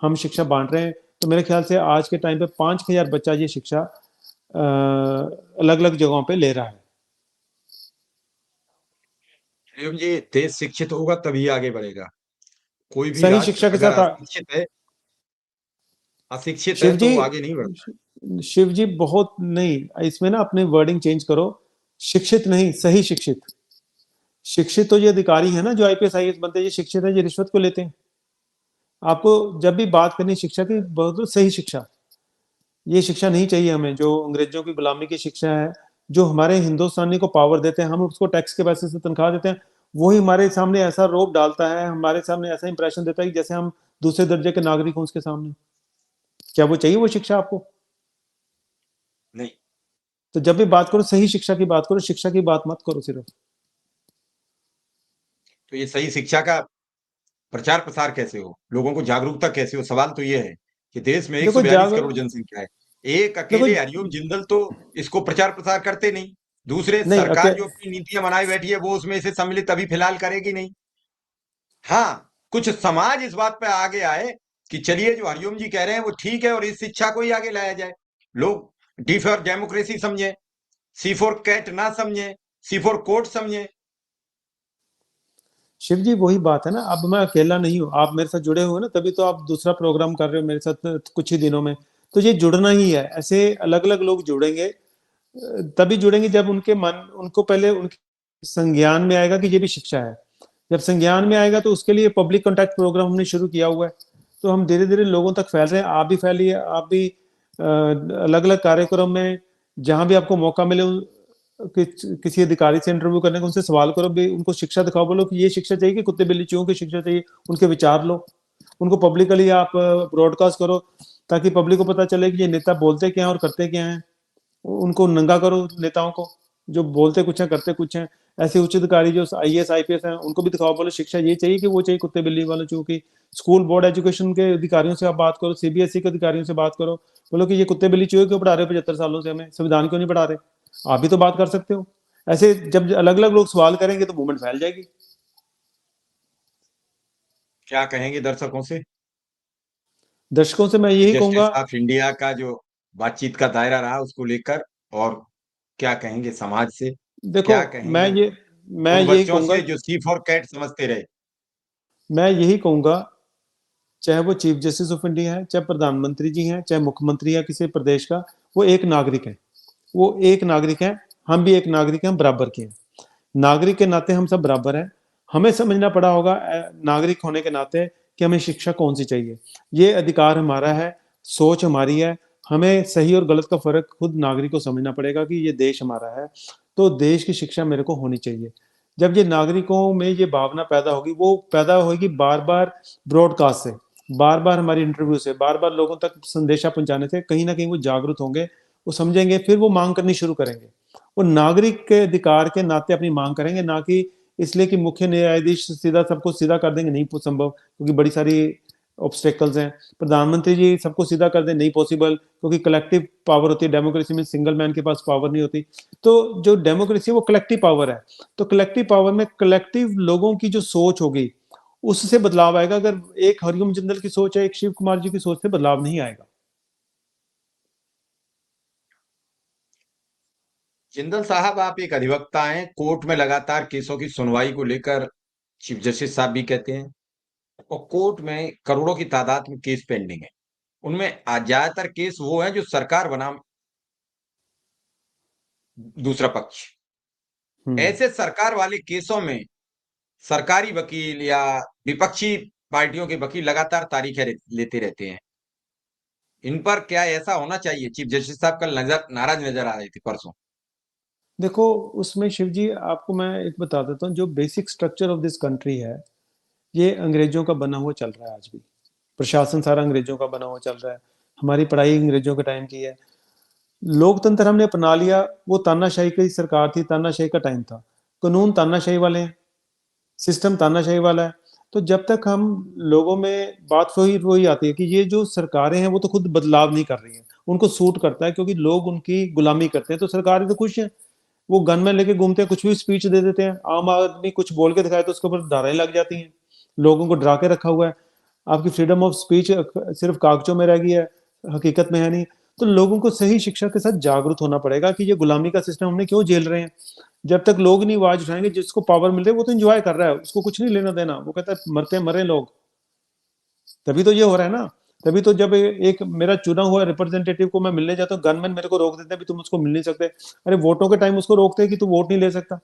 हम शिक्षा बांट रहे हैं। तो मेरे ख्याल से आज के टाइम पे 5000 बच्चा ये शिक्षा अलग अलग जगहों पे ले रहा है। एवं ये देश शिक्षित होगा तभी आगे बढ़ेगा। कोई भी सही राष्ट्र शिक्षा के अगर साथ अशिक्षित है शिव तो जी, वो आगे नहीं बढ़ता। शिव जी बहुत नहीं, इसमें ना अपने वर्डिंग चेंज करो। शिक्षित नहीं, सही शिक्षित। शिक्षित तो ये अधिकारी है ना जो आईपीएस आईएएस बनते हैं, ये शिक्षित है, ये रिश्वत को लेते हैं। आपको जब भी बात करनी शिक्षा की, बहुत सही शिक्षा। ये शिक्षा नहीं चाहिए हमें जो अंग्रेजों की गुलामी की शिक्षा है, जो हमारे हिंदुस्तानी को पावर देते हैं, हम उसको टैक्स के पैसे से तनख्वाह देते हैं। वही हमारे सामने ऐसा रोब डालता है, हमारे सामने ऐसा इंप्रेशन देता है कि जैसे हम दूसरे दर्जे के नागरिक हों उसके सामने। क्या वो चाहिए वो शिक्षा आपको? नहीं। तो जब भी बात करो सही शिक्षा की बात करो, शिक्षा की बात मत करो सिर्फ। तो ये सही शिक्षा का प्रचार प्रसार कैसे हो, लोगों को जागरूकता कैसे हो? सवाल तो ये है कि देश में देखो 142 जाग करोड़ जनसंख्या है, एक देखो अकेले हरिओम जिंदल तो इसको प्रचार प्रसार करते नहीं। दूसरे नहीं सरकार जो अपनी नीतियां बनाए बैठी है वो उसमें से सम्मिलित अभी फिलहाल करेगी नहीं। हाँ, कुछ समाज इस बात पे आगे आए कि चलिए जो हरिओम जी कह रहे हैं वो ठीक है और इस शिक्षा को ही आगे लाया जाए। लोग डी फॉर डेमोक्रेसी समझे, सी फॉर कैट ना समझे, सी फॉर कोर्ट समझे। शिव जी वही बात है ना, अब मैं अकेला नहीं हूँ, आप मेरे साथ जुड़े हुए ना, तभी तो आप दूसरा प्रोग्राम कर रहे हो मेरे साथ कुछ ही दिनों में। तो ये जुड़ना ही है, ऐसे अलग अलग लोग जुड़ेंगे, तभी जुड़ेंगे जब उनको पहले उनके संज्ञान में आएगा कि ये भी शिक्षा है। जब संज्ञान में आएगा तो उसके लिए पब्लिक कॉन्टैक्ट प्रोग्राम हमने शुरू किया हुआ है। तो हम धीरे धीरे लोगों तक फैल रहे हैं, आप भी फैलिए, आप भी अलग अलग कार्यक्रम में जहां भी आपको मौका मिले किसी अधिकारी से इंटरव्यू करने का, उनसे सवाल करो भी, उनको शिक्षा दिखाओ, बोलो कि ये शिक्षा चाहिए कि कुत्ते बिल्ली चूहों की शिक्षा चाहिए, उनके विचार लो, उनको पब्लिकली आप ब्रॉडकास्ट करो, ताकि पब्लिक को पता चले कि ये नेता बोलते क्या हैं और करते क्या हैं। उनको नंगा करो नेताओं को, जो बोलते कुछ हैं करते कुछ हैं। ऐसे उच्च अधिकारी जो आईएएस आईपीएस हैं उनको भी दिखाओ, बोलो शिक्षा ये चाहिए कि वो चाहिए कुत्ते बिल्ली वालों चूहों की। स्कूल बोर्ड एजुकेशन के अधिकारियों से आप बात करो, सीबीएसई के अधिकारियों से बात करो, बोलो कि ये कुत्ते बिल्ली चूहे क्यों पढ़ा रहे हो 75 सालों से, हमें संविधान क्यों नहीं पढ़ा रहे। आप भी तो बात कर सकते हो। ऐसे जब अलग अलग लोग सवाल करेंगे तो मूवमेंट फैल जाएगी। क्या कहेंगे दर्शकों से? दर्शकों से मैं यही कहूंगा, जस्टिस ऑफ इंडिया का जो बातचीत का दायरा रहा उसको लेकर, और क्या कहेंगे समाज से? देखो क्या कहेंगे मैं उन यही बच्चों कहूंगा से जो सी फॉर कैट समझते रहे? मैं यही कहूंगा, चाहे वो चीफ जस्टिस ऑफ इंडिया है, चाहे प्रधानमंत्री जी हैं, चाहे मुख्यमंत्री है किसी प्रदेश का, वो एक नागरिक है। वो एक नागरिक है, हम भी एक नागरिक हैं, हम बराबर के हैं। नागरिक के नाते हम सब बराबर हैं। हमें समझना पड़ा होगा नागरिक होने के नाते कि हमें शिक्षा कौन सी चाहिए। ये अधिकार हमारा है, सोच हमारी है, हमें सही और गलत का फ़र्क खुद नागरिक को समझना पड़ेगा कि ये देश हमारा है, तो देश की शिक्षा मेरे को होनी चाहिए। जब ये नागरिकों में ये भावना पैदा होगी, वो पैदा होगी बार-बार ब्रॉडकास्ट से, बार-बार हमारी इंटरव्यू से, बार-बार लोगों तक संदेशा पहुँचाने से, कहीं न कहीं वो जागरूक होंगे, वो समझेंगे, फिर वो माँग करनी शुरू करेंगे। वो नागरिक के अधिकार के नाते अपनी माँग करेंगे, ना कि इसलिए कि मुख्य न्यायाधीश सीधा सबको सीधा कर देंगे, नहीं संभव, क्योंकि बड़ी सारी ऑब्स्टेकल्स हैं। प्रधानमंत्री जी सबको सीधा कर दें, नहीं पॉसिबल, क्योंकि कलेक्टिव पावर होती है, डेमोक्रेसी में सिंगल मैन के पास पावर नहीं होती। तो जो डेमोक्रेसी है वो कलेक्टिव पावर है, तो कलेक्टिव पावर में कलेक्टिव लोगों की जो सोच होगी, उससे बदलाव आएगा। अगर एक हरिओम जिंदल की सोच है, एक शिव कुमार जी की सोच से बदलाव नहीं आएगा। जिंदल साहब, आप एक अधिवक्ता हैं, कोर्ट में लगातार केसों की सुनवाई को लेकर चीफ जस्टिस साहब भी कहते हैं, और कोर्ट में करोड़ों की तादाद में केस पेंडिंग है। उनमें ज्यादातर केस वो हैं जो सरकार बनाम दूसरा पक्ष। हम्म। ऐसे सरकार वाले केसों में सरकारी वकील या विपक्षी पार्टियों के वकील लगातार तारीखें लेते रहते हैं। इन पर क्या ऐसा होना चाहिए? चीफ जस्टिस साहब कल नजर नाराज नजर आ रहे थे परसों। देखो, उसमें शिव जी आपको मैं एक बता देता हूँ, जो basic structure of this country है, ये अंग्रेजों का बना हुआ चल रहा है आज भी। प्रशासन सारा अंग्रेजों का बना हुआ चल रहा है। हमारी पढ़ाई अंग्रेजों के टाइम की है। लोकतंत्र हमने अपना लिया, वो तानाशाही की सरकार थी, तानाशाही का टाइम था। कानून तानाशाही वाले हैं, सिस्टम तानाशाही वाला है। तो जब तक हम लोगों में बात वही वही आती है कि ये जो सरकारें हैं वो तो खुद बदलाव नहीं कर रही हैं, उनको सूट करता है क्योंकि लोग उनकी गुलामी करते हैं, तो सरकारें तो खुश हैं। वो गन में लेके घूमते हैं, कुछ भी स्पीच दे देते हैं, आम आदमी कुछ बोल के दिखाए तो उसके ऊपर धाराएं लग जाती हैं। लोगों को डरा के रखा हुआ है। आपकी फ्रीडम ऑफ स्पीच सिर्फ कागजों में रह गई है, हकीकत में है नहीं। तो लोगों को सही शिक्षा के साथ जागरूक होना पड़ेगा कि ये गुलामी का सिस्टम हमने क्यों झेल रहे हैं। जब तक लोग नहीं आवाज उठाएंगे, जिसको पावर मिल रही है वो तो एंजॉय कर रहा है, उसको कुछ नहीं लेना देना, वो कहता है मरते मरे लोग। तभी तो ये हो रहा है ना। तभी तो जब एक मेरा चुना हुआ रिप्रेजेंटेटिव को मैं मिलने जाता हूँ, गनमैन मेरे को रोक देते हैं भी तुम उसको मिल नहीं सकते। अरे वोटों के टाइम उसको रोकते हैं कि तू वोट नहीं ले सकता।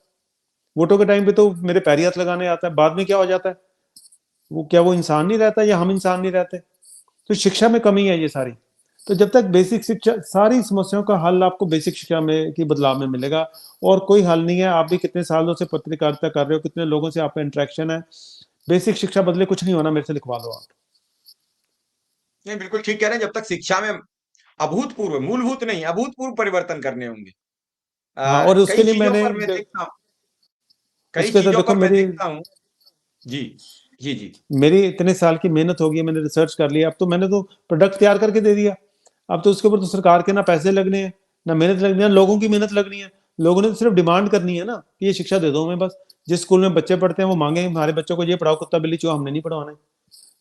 वोटों के टाइम पे तो मेरे पैरी हाथ लगाने आता है, बाद में क्या हो जाता है? वो क्या वो इंसान नहीं रहता, या हम इंसान नहीं रहते? तो शिक्षा में कमी है ये सारी। तो जब तक बेसिक शिक्षा, सारी समस्याओं का हल आपको बेसिक शिक्षा में की बदलाव में मिलेगा। और कोई हल नहीं है। आप भी कितने सालों से पत्रकारिता कर रहे हो, कितने लोगों से आपका इंटरेक्शन है, बेसिक शिक्षा बदले कुछ नहीं होना, मेरे से लिखवा लो आप। नहीं, बिल्कुल ठीक कह रहे हैं। जब तक शिक्षा में अभूतपूर्व, मूलभूत नहीं, अभूतपूर्व परिवर्तन करने होंगे। हाँ, और उसके कई लिए चीजों मैंने पर मैं देखता हूँ, कई उसके साथ चीजों देखो, पर मैं मेरी देखता हूँ। जी, जी, जी। मेरी इतने साल की मेहनत होगी, मैंने रिसर्च कर लिया, अब तो मैंने तो प्रोडक्ट तैयार करके दे दिया। अब तो उसके ऊपर तो सरकार के ना पैसे लगने हैं, ना मेहनत लगनी है, लोगों की मेहनत लगनी है। लोगों ने तो सिर्फ डिमांड करनी है ना कि ये शिक्षा दे दो हमें बस। जिस स्कूल में बच्चे पढ़ते हैं वो मांगे हमारे बच्चों को ये पढ़ाओ, कुत्ता बिल्ली चूहा हमने नहीं पढ़वाना है।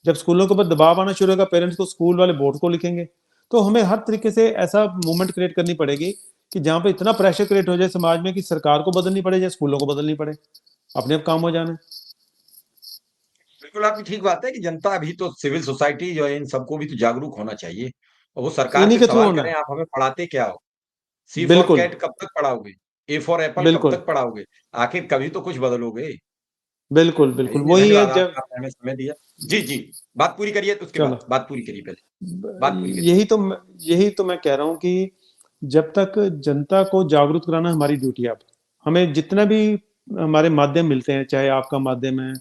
जब स्कूलों के ऊपर दबाव आना शुरू होगा, पेरेंट्स को स्कूल वाले बोर्ड को लिखेंगे। तो हमें हर तरीके से ऐसा मूवमेंट क्रिएट करनी पड़ेगी कि जहां पे इतना प्रेशर क्रिएट हो जाए समाज में कि सरकार को बदलनी पड़े या स्कूलों को बदलनी पड़े, अपने आप काम हो जाने। बिल्कुल आपकी ठीक बात है कि जनता भी तो, सिविल सोसाइटी जो है, इन सबको भी तो जागरूक होना चाहिए, और वो सरकार इन्हीं से के थ्रू सवाल होना करें, है। आप हमें पढ़ाते क्या हो? सी फॉर बिल्कुल। कैट कब तक पढ़ाओगे? ए फॉर एप्पल कब बिल्कुल। तक पढ़ाओगे? आखिर कभी तो कुछ बदलोगे। बिल्कुल। बिल्कुल चलिए, वही है धन्यवाद, जब। आपने हमें समय दिया। जी, जी। बात पूरी करिए, तो उसके चलो, बाद बात पूरी करिए पहले। बात पूरी करिए। यही तो मैं कह रहा हूँ कि जब तक जनता को जागरूक कराना हमारी ड्यूटी है। अब हमें जितना भी हमारे माध्यम मिलते हैं, चाहे आपका माध्यम है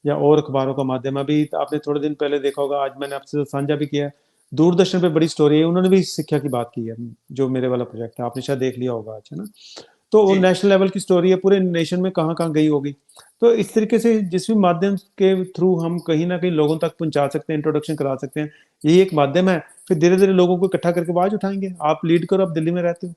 या और अखबारों का माध्यम है, अभी आपने थोड़े दिन पहले देखा होगा, आज मैंने आपसे साझा भी किया है, दूरदर्शन पे बड़ी स्टोरी है, उन्होंने भी शिक्षा की बात की है। जो मेरे वाला प्रोजेक्ट है, आपने शायद देख लिया होगा आज, है ना? तो वो जी, नेशनल लेवल की स्टोरी है, पूरे नेशन में कहाँ कहाँ गई होगी। तो इस तरीके से जिस भी माध्यम के थ्रू हम कहीं ना कहीं लोगों तक पहुंचा सकते हैं, इंट्रोडक्शन करा सकते हैं, यही एक माध्यम है। फिर धीरे धीरे लोगों को इकट्ठा करके आवाज उठाएंगे। आप लीड करो, आप दिल्ली में रहते हो।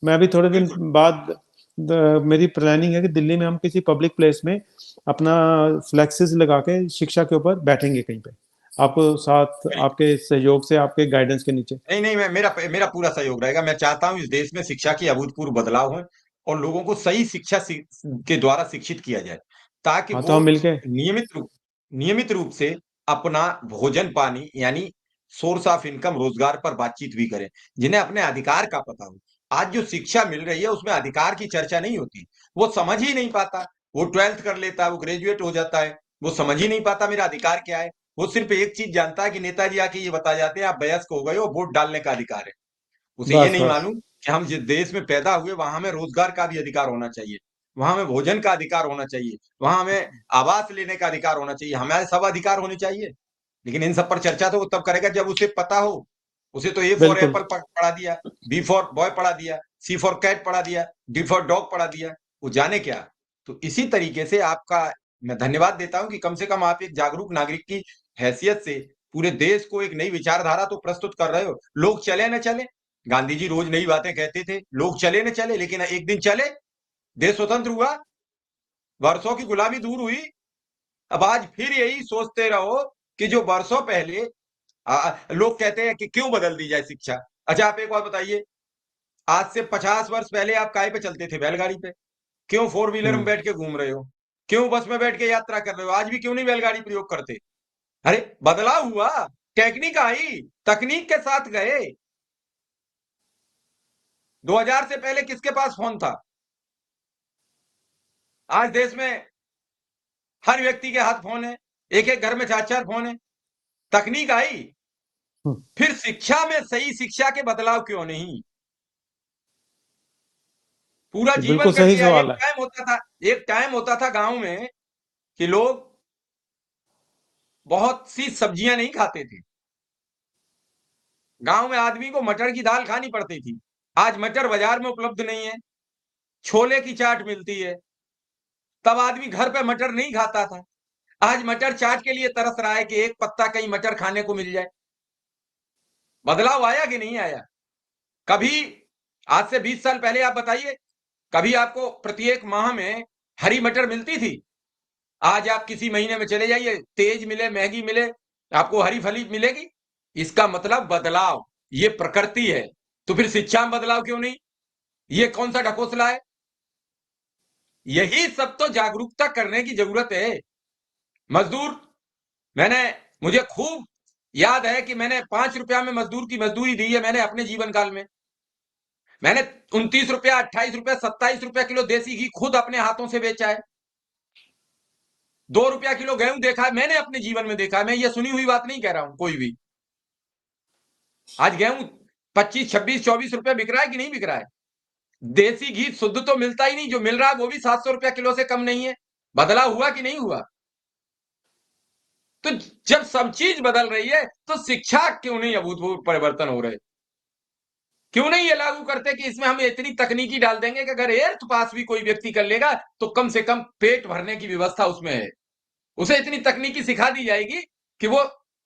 मैं अभी थोड़े दिन बिल्कुल। बाद मेरी प्लानिंग है कि दिल्ली में हम किसी पब्लिक प्लेस में अपना फ्लैक्सेस लगा के शिक्षा के ऊपर बैठेंगे कहीं पे, आपको साथ, आपके सहयोग से, आपके गाइडेंस के नीचे। नहीं, नहीं, मैं मेरा मेरा पूरा सहयोग रहेगा। मैं चाहता हूं इस देश में शिक्षा की अभूतपूर्व बदलाव हो, और लोगों को सही शिक्षा के द्वारा शिक्षित किया जाए, ताकि हाँ, तो वो हम मिलके। नियमित रूप नियमित रूप से अपना भोजन पानी, यानी सोर्स ऑफ इनकम, रोजगार पर बातचीत भी करें, जिन्हें अपने अधिकार का पता हो। आज जो शिक्षा मिल रही है उसमें अधिकार की चर्चा नहीं होती। वो समझ ही नहीं पाता। वो 12th कर लेता है, वो ग्रेजुएट हो जाता है, वो समझ ही नहीं पाता मेरा अधिकार क्या है। वो सिर्फ एक चीज जानता है कि नेताजी आके ये बता जाते हैं आप वयस्क हो गए हो, वोट डालने का अधिकार है। उसे ये बस नहीं बस। मालूम कि हम जिस देश में पैदा हुए वहां हमें रोजगार का भी अधिकार होना चाहिए, वहां हमें भोजन का अधिकार होना चाहिए, वहां हमें आवास लेने का अधिकार होना चाहिए, हमारे सब अधिकार होने चाहिए। लेकिन इन सब पर चर्चा तो वो तब करेगा जब उसे पता हो। उसे तो ए फॉर बिल्कुल। एप्पल पढ़ा दिया, बी फॉर बॉय पढ़ा दिया, सी फॉर कैट पढ़ा दिया, डी फॉर डॉग पढ़ा दिया, वो जाने क्या। तो इसी तरीके से आपका मैं धन्यवाद देता हूं कि कम से कम आप एक जागरूक नागरिक की हैसियत से पूरे देश को एक नई विचारधारा तो प्रस्तुत कर रहे हो। लोग चले न चले, गांधी जी रोज नई बातें कहते थे, लोग चले न चले, लेकिन एक दिन चले, देश स्वतंत्र हुआ, वर्षों की गुलामी दूर हुई। अब आज फिर यही सोचते रहो कि जो वर्षों पहले लोग कहते हैं कि क्यों बदल दी जाए शिक्षा। अच्छा आप एक बात बताइए, आज से 50 वर्ष पहले आप काय पे चलते थे? बैलगाड़ी पे। क्यों फोर व्हीलर में हम्म। बैठ के घूम रहे हो? क्यों बस में बैठ के यात्रा कर रहे हो? आज भी क्यों नहीं बैलगाड़ी प्रयोग करते? अरे बदलाव हुआ, टेक्निक आई, तकनीक के साथ गए। 2000 से पहले किसके पास फोन था? आज देश में हर व्यक्ति के हाथ फोन है, एक एक घर में चार चार फोन है। तकनीक आई, हम्म। फिर शिक्षा में सही शिक्षा के बदलाव क्यों नहीं? पूरा ये जीवन बिल्कुल कर सही दिया। सवाल है। एक टाइम होता था गांव में कि लोग बहुत सी सब्जियां नहीं खाते थे। गांव में आदमी को मटर की दाल खानी पड़ती थी। आज मटर बाजार में उपलब्ध नहीं है, छोले की चाट मिलती है। तब आदमी घर पे मटर नहीं खाता था, आज मटर चाट के लिए तरस रहा है कि एक पत्ता कहीं मटर खाने को मिल जाए। बदलाव आया कि नहीं आया? कभी आज से 20 साल पहले आप बताइए, कभी आपको प्रत्येक माह में हरी मटर मिलती थी? आज आप किसी महीने में चले जाइए, तेज मिले महंगी मिले, आपको हरी फली मिलेगी। इसका मतलब बदलाव, ये प्रकृति है। तो फिर शिक्षा में बदलाव क्यों नहीं? ये कौन सा ढकोसला है? यही सब तो जागरूकता करने की जरूरत है। मजदूर, मैंने मुझे खूब याद है कि मैंने 5 रुपया में मजदूर की मजदूरी दी है। मैंने अपने जीवन काल में मैंने 29 रुपया, 28 रुपया, 27 रुपया किलो देसी घी खुद अपने हाथों से बेचा है। 2 रुपया किलो गेहूं देखा है मैंने अपने जीवन में, देखा है। मैं ये सुनी हुई बात नहीं कह रहा हूं कोई भी। आज गेहूं 25, 26, 24 रुपया बिक रहा है कि नहीं बिक रहा है? देसी घी शुद्ध तो मिलता ही नहीं, जो मिल रहा है वो भी 700 रुपया किलो से कम नहीं है। बदलाव हुआ कि नहीं हुआ? तो जब सब चीज बदल रही है तो शिक्षा क्यों नहीं अभूतपूर्व परिवर्तन हो रहे? क्यों नहीं ये लागू करते कि इसमें हम इतनी तकनीकी डाल देंगे कि अगर एर्थ पास भी कोई व्यक्ति कर लेगा तो कम से कम पेट भरने की व्यवस्था उसमें है। उसे इतनी तकनीकी सिखा दी जाएगी कि वो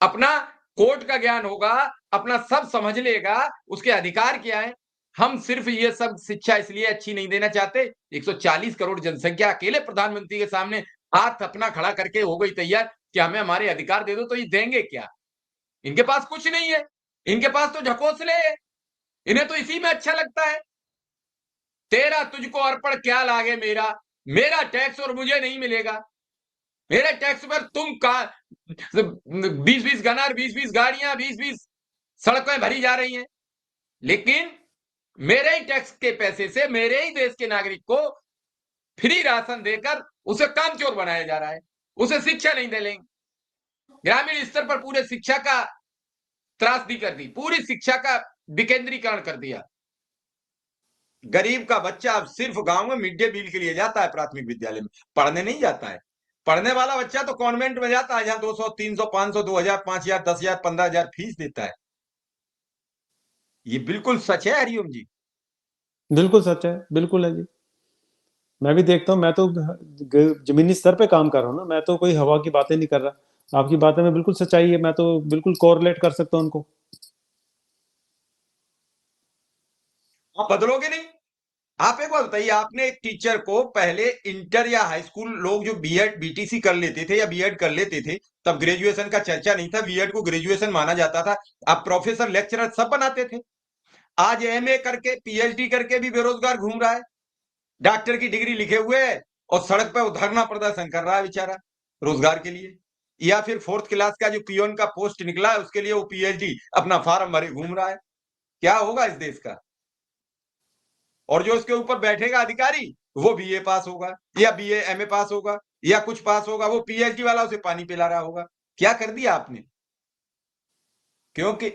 अपना कोर्ट का ज्ञान होगा, अपना सब समझ लेगा, उसके अधिकार क्या है। हम सिर्फ ये सब शिक्षा इसलिए अच्छी नहीं देना चाहते, 140 करोड़ जनसंख्या अकेले प्रधानमंत्री के सामने हाथ अपना खड़ा करके हो गई तैयार कि हमें हमारे अधिकार दे दो, तो ये देंगे क्या? इनके पास कुछ नहीं है, इनके पास तो ढकोसले है, इन्हें तो इसी में अच्छा लगता है। तेरा तुझको अर्पण क्या लागे मेरा, मेरा टैक्स और मुझे नहीं मिलेगा। मेरे टैक्स पर तुम का 20-20 गनर, 20-20 गाड़ियां, 20-20 सड़कें भरी जा रही हैं, लेकिन मेरे ही टैक्स के पैसे से मेरे ही देश के नागरिक को फ्री राशन देकर उसे कामचोर बनाया जा रहा है। उसे शिक्षा नहीं दे लेंगे। ग्रामीण स्तर पर पूरे शिक्षा का त्रासदी कर दी, पूरी शिक्षा का विकेंद्रीकरण कर दिया। गरीब का बच्चा अब सिर्फ गांव में मिड डे मील के लिए जाता है, प्राथमिक विद्यालय में पढ़ने नहीं जाता है। पढ़ने वाला बच्चा तो कॉन्वेंट में जाता है, जहां 200, 300, 500, 2000, 5000, 10,000, 15,000 फीस देता है। ये बिल्कुल सच है हरिओम जी। बिल्कुल सच है, बिल्कुल है जी। मैं भी देखता हूँ, मैं तो जमीनी स्तर पे काम कर रहा हूँ ना, मैं तो कोई हवा की बातें नहीं कर रहा। आपकी बातें में बिल्कुल सच्चाई है, मैं तो बिल्कुल कोरिलेट कर सकता हूँ उनको। आप बदलोगे नहीं। आप एक बात बताइए, आपने एक टीचर को पहले इंटर या हाई स्कूल, लोग जो बीएड बीटीसी कर लेते थे या बीएड कर लेते थे, तब ग्रेजुएशन का चर्चा नहीं था, बीएड को ग्रेजुएशन माना जाता था। अब प्रोफेसर लेक्चरर सब बनाते थे। आज एमए करके पीएचडी करके भी बेरोजगार घूम रहा है, डॉक्टर की डिग्री लिखे हुए है और सड़क पर धरना प्रदर्शन कर रहा है बेचारा रोजगार के लिए। या फिर 4th क्लास का जो पियोन का पोस्ट निकला है उसके लिए वो पीएचडी अपना फार्म भरे घूम रहा है। क्या होगा इस देश का? और जो उसके ऊपर बैठेगा अधिकारी, वो बीए पास होगा या बीए एमए पास होगा या कुछ पास होगा, वो पीएचडी वाला उसे पानी पिला रहा होगा। क्या कर दिया आपने? क्योंकि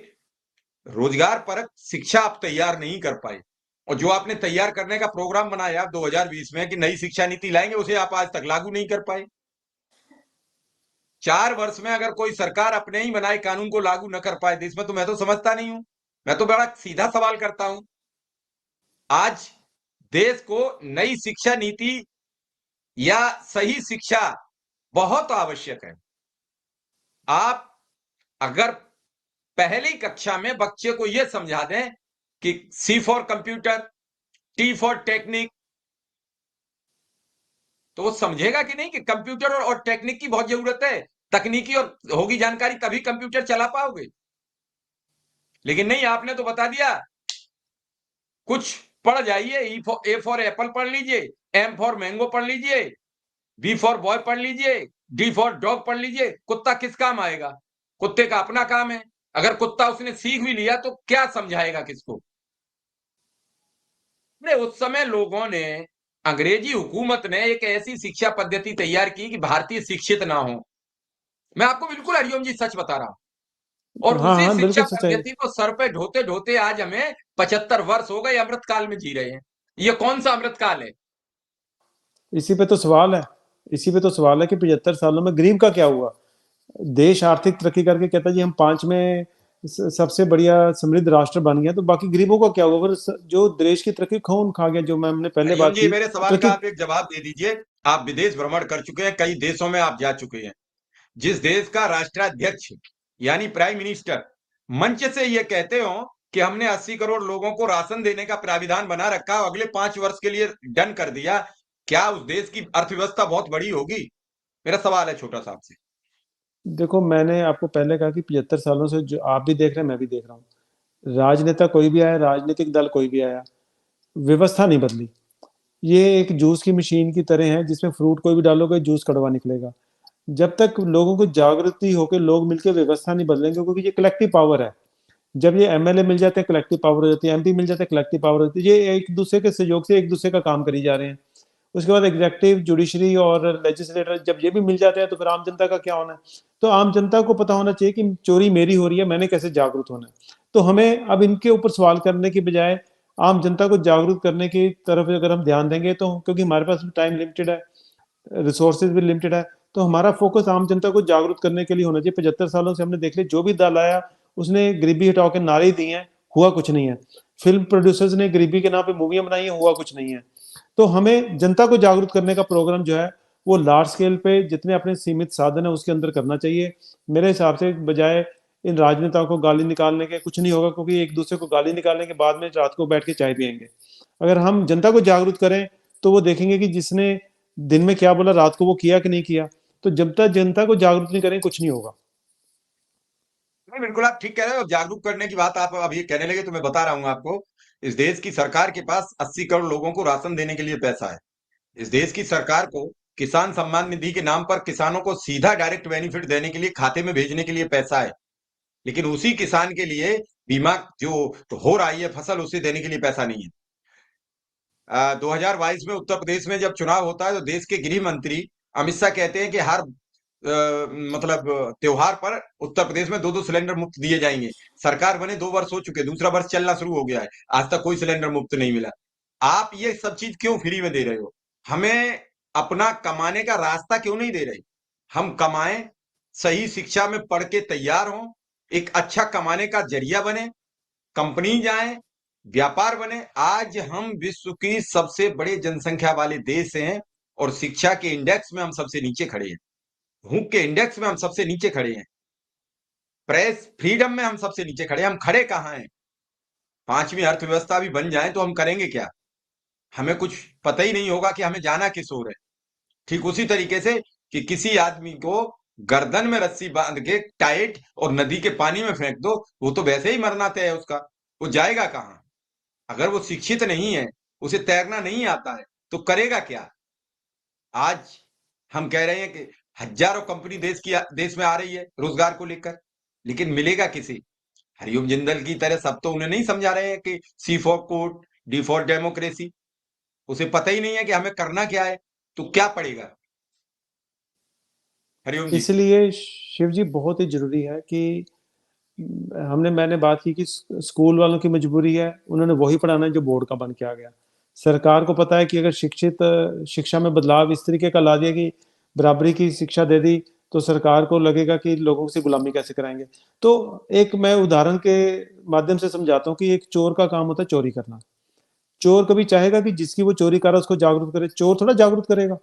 रोजगार परक शिक्षा आप तैयार नहीं कर पाए, और जो आपने तैयार करने का प्रोग्राम बनाया 2020 में कि नई शिक्षा नीति लाएंगे, उसे आप आज तक लागू नहीं कर पाए। 4 वर्ष में अगर कोई सरकार अपने ही बनाए कानून को लागू न कर पाए देश में, तो मैं तो समझता नहीं हूं। मैं तो बड़ा सीधा सवाल करता हूं। आज देश को नई शिक्षा नीति या सही शिक्षा बहुत आवश्यक है। आप अगर पहली कक्षा में बच्चे को यह समझा दें कि C for computer, T for technique, तो वो समझेगा कि नहीं कि कंप्यूटर और टेक्निक की बहुत जरूरत है, तकनीकी और होगी जानकारी तभी कंप्यूटर चला पाओगे। लेकिन नहीं, आपने तो बता दिया कुछ पढ़ जाइए, ए फॉर एप्पल पढ़ लीजिए, एम फॉर मैंगो पढ़ लीजिए, बी फॉर बॉय पढ़ लीजिए, डी फॉर डॉग पढ़ लीजिए। कुत्ता किस काम आएगा? कुत्ते का अपना काम है। अगर कुत्ता उसने सीख भी लिया तो क्या समझाएगा किसको? उस समय लोगों ने, अंग्रेजी हुकूमत ने एक ऐसी शिक्षा पद्धति तैयार की कि भारतीय शिक्षित ना हो। मैं आपको बिल्कुल हरिओम जी सच बता रहा हूं। और हाँ उसी हाँ शिक्षा बिल्कुल सच्चाई। पद्धति को सर पे ढोते ढोते आज हमें 75 वर्ष हो गए, अमृत काल में जी रहे हैं। ये कौन सा अमृत काल है? इसी पे तो सवाल है, इसी पे तो सवाल है कि 75 सालों में गरीब का क्या हुआ। देश आर्थिक तरक्की करके कहता है जी हम पांचवें सबसे बढ़िया समृद्ध राष्ट्र बन गया, तो बाकी गरीबों का क्या हुआ? फिर जो देश की तरक्की खून खा गया, जो मैं हमने पहले हरिओम बात जी, की मेरे सवाल का तरक्की। आप एक जवाब दे दीजिए। आप विदेश भ्रमण कर चुके हैं, कई देशों में आप जा चुके हैं। जिस देश का राष्ट्राध्यक्ष यानी प्राइम मिनिस्टर मंच से ये कहते हो कि हमने 80 करोड़ लोगों को राशन देने का प्राविधान बना रखा और अगले 5 वर्ष के लिए डन कर दिया, क्या उस देश की अर्थव्यवस्था बहुत बड़ी होगी? मेरा सवाल है छोटा सा आपसे। देखो, मैंने आपको पहले कहा कि 75 सालों से जो आप भी देख रहे हैं मैं भी देख रहा हूँ, राजनेता कोई भी आया, राजनीतिक दल कोई भी आया, व्यवस्था नहीं बदली। ये एक जूस की मशीन की तरह है जिसमें फ्रूट कोई भी डालोगे जूस कड़वा निकलेगा। जब तक लोगों को जागृति होकर लोग मिलकर व्यवस्था नहीं बदलेंगे, क्योंकि ये कलेक्टिव पावर है। जब ये एमएलए मिल जाते हैं कलेक्टिव पावर हो जाती है, एमपी मिल जाते हैं कलेक्टिव पावर होती है, ये एक दूसरे के सहयोग से एक दूसरे का काम करी जा रहे हैं। उसके बाद एग्जेक्टिव, जुडिशरी और लेजिस्लेटर जब ये भी मिल जाते हैं तो फिर आम जनता का क्या होना है? तो आम जनता को पता होना चाहिए कि चोरी मेरी हो रही है, मैंने कैसे जागरूक होना है। तो हमें अब इनके ऊपर सवाल करने की बजाय आम जनता को जागरूक करने की तरफ अगर हम ध्यान देंगे, तो क्योंकि हमारे पास टाइम लिमिटेड है, रिसोर्सेज भी लिमिटेड है, तो हमारा फोकस आम जनता को जागरूक करने के लिए होना चाहिए। 75 सालों से हमने देख लिया, जो भी दल आया उसने गरीबी हटाओ के नारे दिए हैं, हुआ कुछ नहीं है। फिल्म प्रोड्यूसर्स ने गरीबी के नाम पे मूवियां बनाई हैं, हुआ कुछ नहीं है। तो हमें जनता को जागरूक करने का प्रोग्राम जो है वो लार्ज स्केल पे जितने अपने सीमित साधन है उसके अंदर करना चाहिए मेरे हिसाब से, बजाय इन राजनेताओं को गाली निकालने के। कुछ नहीं होगा, क्योंकि एक दूसरे को गाली निकालने के बाद में रात को बैठ के चाय पियेंगे। अगर हम जनता को जागरूक करें तो वो देखेंगे कि जिसने दिन में क्या बोला रात को वो किया कि नहीं किया। तो जब तक जनता को जागरूक नहीं करें कुछ नहीं होगा। नहीं, बिल्कुल आप ठीक कह रहे हो। जागरूक करने की बात आप अब ये कहने लगे तो मैं बता रहा हूं आपको। इस देश की सरकार के पास 80 करोड़ लोगों को राशन देने के लिए पैसा है। इस देश की सरकार को किसान सम्मान निधि के नाम पर किसानों को सीधा डायरेक्ट बेनिफिट देने के लिए, खाते में भेजने के लिए पैसा है। लेकिन उसी किसान के लिए बीमा जो हो रही है फसल, उसे देने के लिए पैसा नहीं है। 2022 में उत्तर प्रदेश में जब चुनाव होता है तो देश के गृह मंत्री अमित शाह कहते हैं कि हर मतलब त्योहार पर उत्तर प्रदेश में 2-2 सिलेंडर मुफ्त दिए जाएंगे। सरकार बने 2 वर्ष हो चुके, दूसरा वर्ष चलना शुरू हो गया है, आज तक कोई सिलेंडर मुफ्त नहीं मिला। आप ये सब चीज क्यों फ्री में दे रहे हो? हमें अपना कमाने का रास्ता क्यों नहीं दे रहे? हम कमाएं, सही शिक्षा में पढ़ के तैयार हों, एक अच्छा कमाने का जरिया बने, कंपनी जाए, व्यापार बने। आज हम विश्व की सबसे बड़े जनसंख्या वाले देश हैं और शिक्षा के इंडेक्स में हम सबसे नीचे खड़े हैं। भूख के इंडेक्स में हम सबसे नीचे खड़े हैं। प्रेस फ्रीडम में हम सबसे नीचे खड़े हैं। हम खड़े कहाँ हैं? पांचवी अर्थव्यवस्था भी बन जाए तो हम करेंगे क्या? हमें कुछ पता ही नहीं होगा कि हमें जाना किस ओर है। ठीक उसी तरीके से कि किसी आदमी को गर्दन में रस्सी बांध के टाइट और नदी के पानी में फेंक दो, वो तो वैसे ही मरना तय है उसका। वो जाएगा कहाँ? अगर वो शिक्षित नहीं है, उसे तैरना नहीं आता है, तो करेगा क्या? आज हम कह रहे हैं कि हजारों कंपनी देश में आ रही है रोजगार को लेकर, लेकिन मिलेगा किसे? हरिओम जिंदल की तरह सब तो उन्हें नहीं समझा रहे हैं कि C for court, D for democracy. उसे पता ही नहीं है कि हमें करना क्या है, तो क्या पड़ेगा? हरिओम जी। इसलिए शिव जी बहुत ही जरूरी है कि मैंने बात की कि स्कूल वालों की मजबूरी है, उन्होंने वही पढ़ाना है जो बोर्ड का बन के आ गया। सरकार को पता है कि अगर शिक्षा में बदलाव इस तरीके का ला दिया कि बराबरी की शिक्षा दे दी, तो सरकार को लगेगा कि लोगों से गुलामी कैसे कराएंगे। तो एक मैं उदाहरण के माध्यम से समझाता हूँ कि एक चोर का काम होता है चोरी करना। चोर कभी चाहेगा कि जिसकी वो चोरी कर रहा है उसको जागरूक करे? चोर थोड़ा जागरूक करेगा।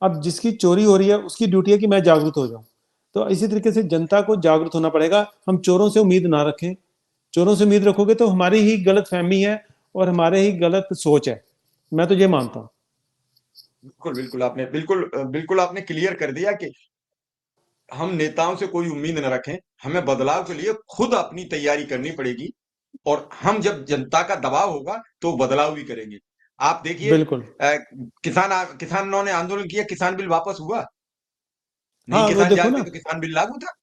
अब जिसकी चोरी हो रही है उसकी ड्यूटी है कि मैं जागरूक हो जाऊं। तो इसी तरीके से जनता को जागरूक होना पड़ेगा। हम चोरों से उम्मीद ना रखें। चोरों से उम्मीद रखोगे तो हमारी ही गलत फहमी है और हमारे ही गलत सोच है। मैं तो ये मानता हूँ। बिल्कुल, बिल्कुल आपने क्लियर कर दिया कि हम नेताओं से कोई उम्मीद न रखें, हमें बदलाव के लिए खुद अपनी तैयारी करनी पड़ेगी और हम जब जनता का दबाव होगा तो बदलाव भी करेंगे। आप देखिए बिल्कुल। किसानों ने आंदोलन किया, किसान बिल वापस हुआ। नहीं हाँ वो किसान देखो जागते ना। तो किसान बिल लागू था।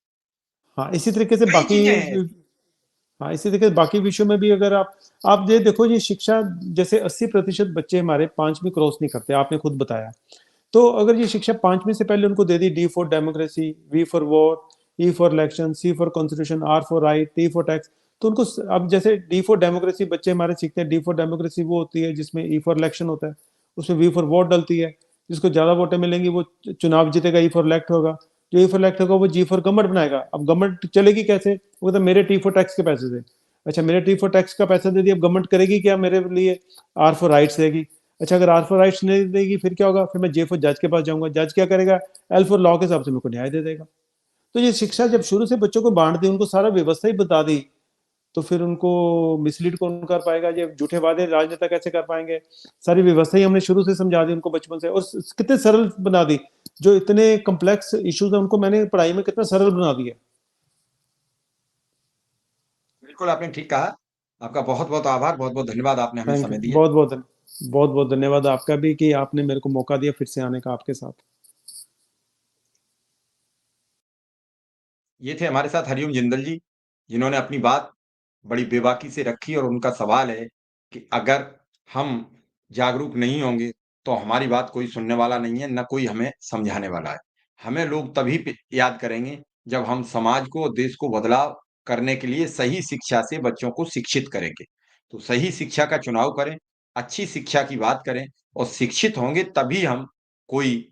हाँ इसी तरीके से कई बाकी। चीजें हैं। हाँ इसी तरीके से बाकी विषयों में भी अगर आप ये देखो, ये शिक्षा जैसे 80% बच्चे हमारे 5वीं क्रॉस नहीं करते, आपने खुद बताया। तो अगर ये शिक्षा 5वीं से पहले उनको दे दी, D for democracy, V for war, E for election, C for constitution, R for right, T for tax. तो उनको अब जैसे डी फॉर डेमोक्रेसी बच्चे हमारे सीखते हैं। डी फॉर डेमोक्रेसी वो होती है जिसमें ई फॉर इलेक्शन होता है, उसमें वी फॉर वोट डलती है। जिसको ज्यादा वोटें मिलेंगी वो चुनाव जीतेगा, ई फॉर इलेक्ट होगा। जो ई फॉर इलेक्ट होगा वो जी फॉर गवर्नमेंट बनाएगा। अब गवर्नमेंट चलेगी कैसे? वो तो मेरे टी फॉर टैक्स के पैसे से। अच्छा, मेरे टी फॉर टैक्स का पैसा दे दिया, अब गवर्नमेंट करेगी क्या मेरे लिए? आर फॉर राइट्स देगी। अच्छा, अगर आर फॉर राइट्स नहीं देगी फिर क्या होगा? फिर मैं जे फॉर जज के पास जाऊंगा, जज क्या करेगा? एल फॉर लॉ के हिसाब से मेरे को न्याय दे देगा। तो ये शिक्षा जब शुरू से बच्चों को बांट दी, उनको सारा व्यवस्था ही बता दी, तो फिर उनको मिसलीड कौन कर पाएगा? ये झूठे वादे राजनेता कैसे कर पाएंगे? सारी व्यवस्था ही हमने शुरू से समझा दी उनको बचपन से, और कितने सरल बना दी। जो इतने कम्प्लेक्स इश्यूज है उनको मैंने पढ़ाई में कितना सरल बना दिया। बिल्कुल आपने ठीक कहा। आपका बहुत बहुत आभार, बहुत बहुत धन्यवाद, आपने हमें थैंक यू। समय दिया। बहुत बहुत धन्यवाद आपका भी कि आपने मेरे को मौका दिया फिर से आने का आपके साथ। ये थे हमारे साथ हरिओम जिंदल जी, जिन्होंने अपनी बात बड़ी बेबाकी से रखी और उनका सवाल है कि अगर हम जागरूक नहीं होंगे तो हमारी बात कोई सुनने वाला नहीं है, ना कोई हमें समझाने वाला है। हमें लोग तभी याद करेंगे जब हम समाज को, देश को बदलाव करने के लिए सही शिक्षा से बच्चों को शिक्षित करेंगे। तो सही शिक्षा का चुनाव करें, अच्छी शिक्षा की बात करें और शिक्षित होंगे तभी हम कोई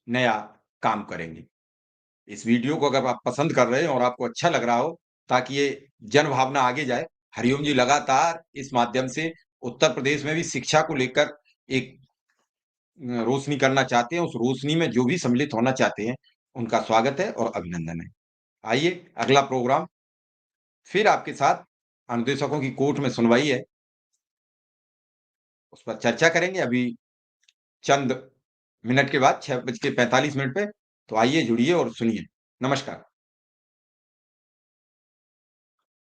नया काम करेंगे। इस वीडियो को अगर आप पसंद कर रहे हैं और आपको अच्छा लग रहा हो, ताकि ये जन भावना आगे जाए, हरिओम जी लगातार इस माध्यम से उत्तर प्रदेश में भी शिक्षा को लेकर एक रोशनी करना चाहते हैं। उस रोशनी में जो भी सम्मिलित होना चाहते हैं, उनका स्वागत है और अभिनंदन है। आइए अगला प्रोग्राम फिर आपके साथ अनुदेशकों की कोर्ट में सुनवाई है, उस पर चर्चा करेंगे अभी चंद मिनट के बाद 6:45 पे। तो आइए जुड़िए और सुनिए। नमस्कार।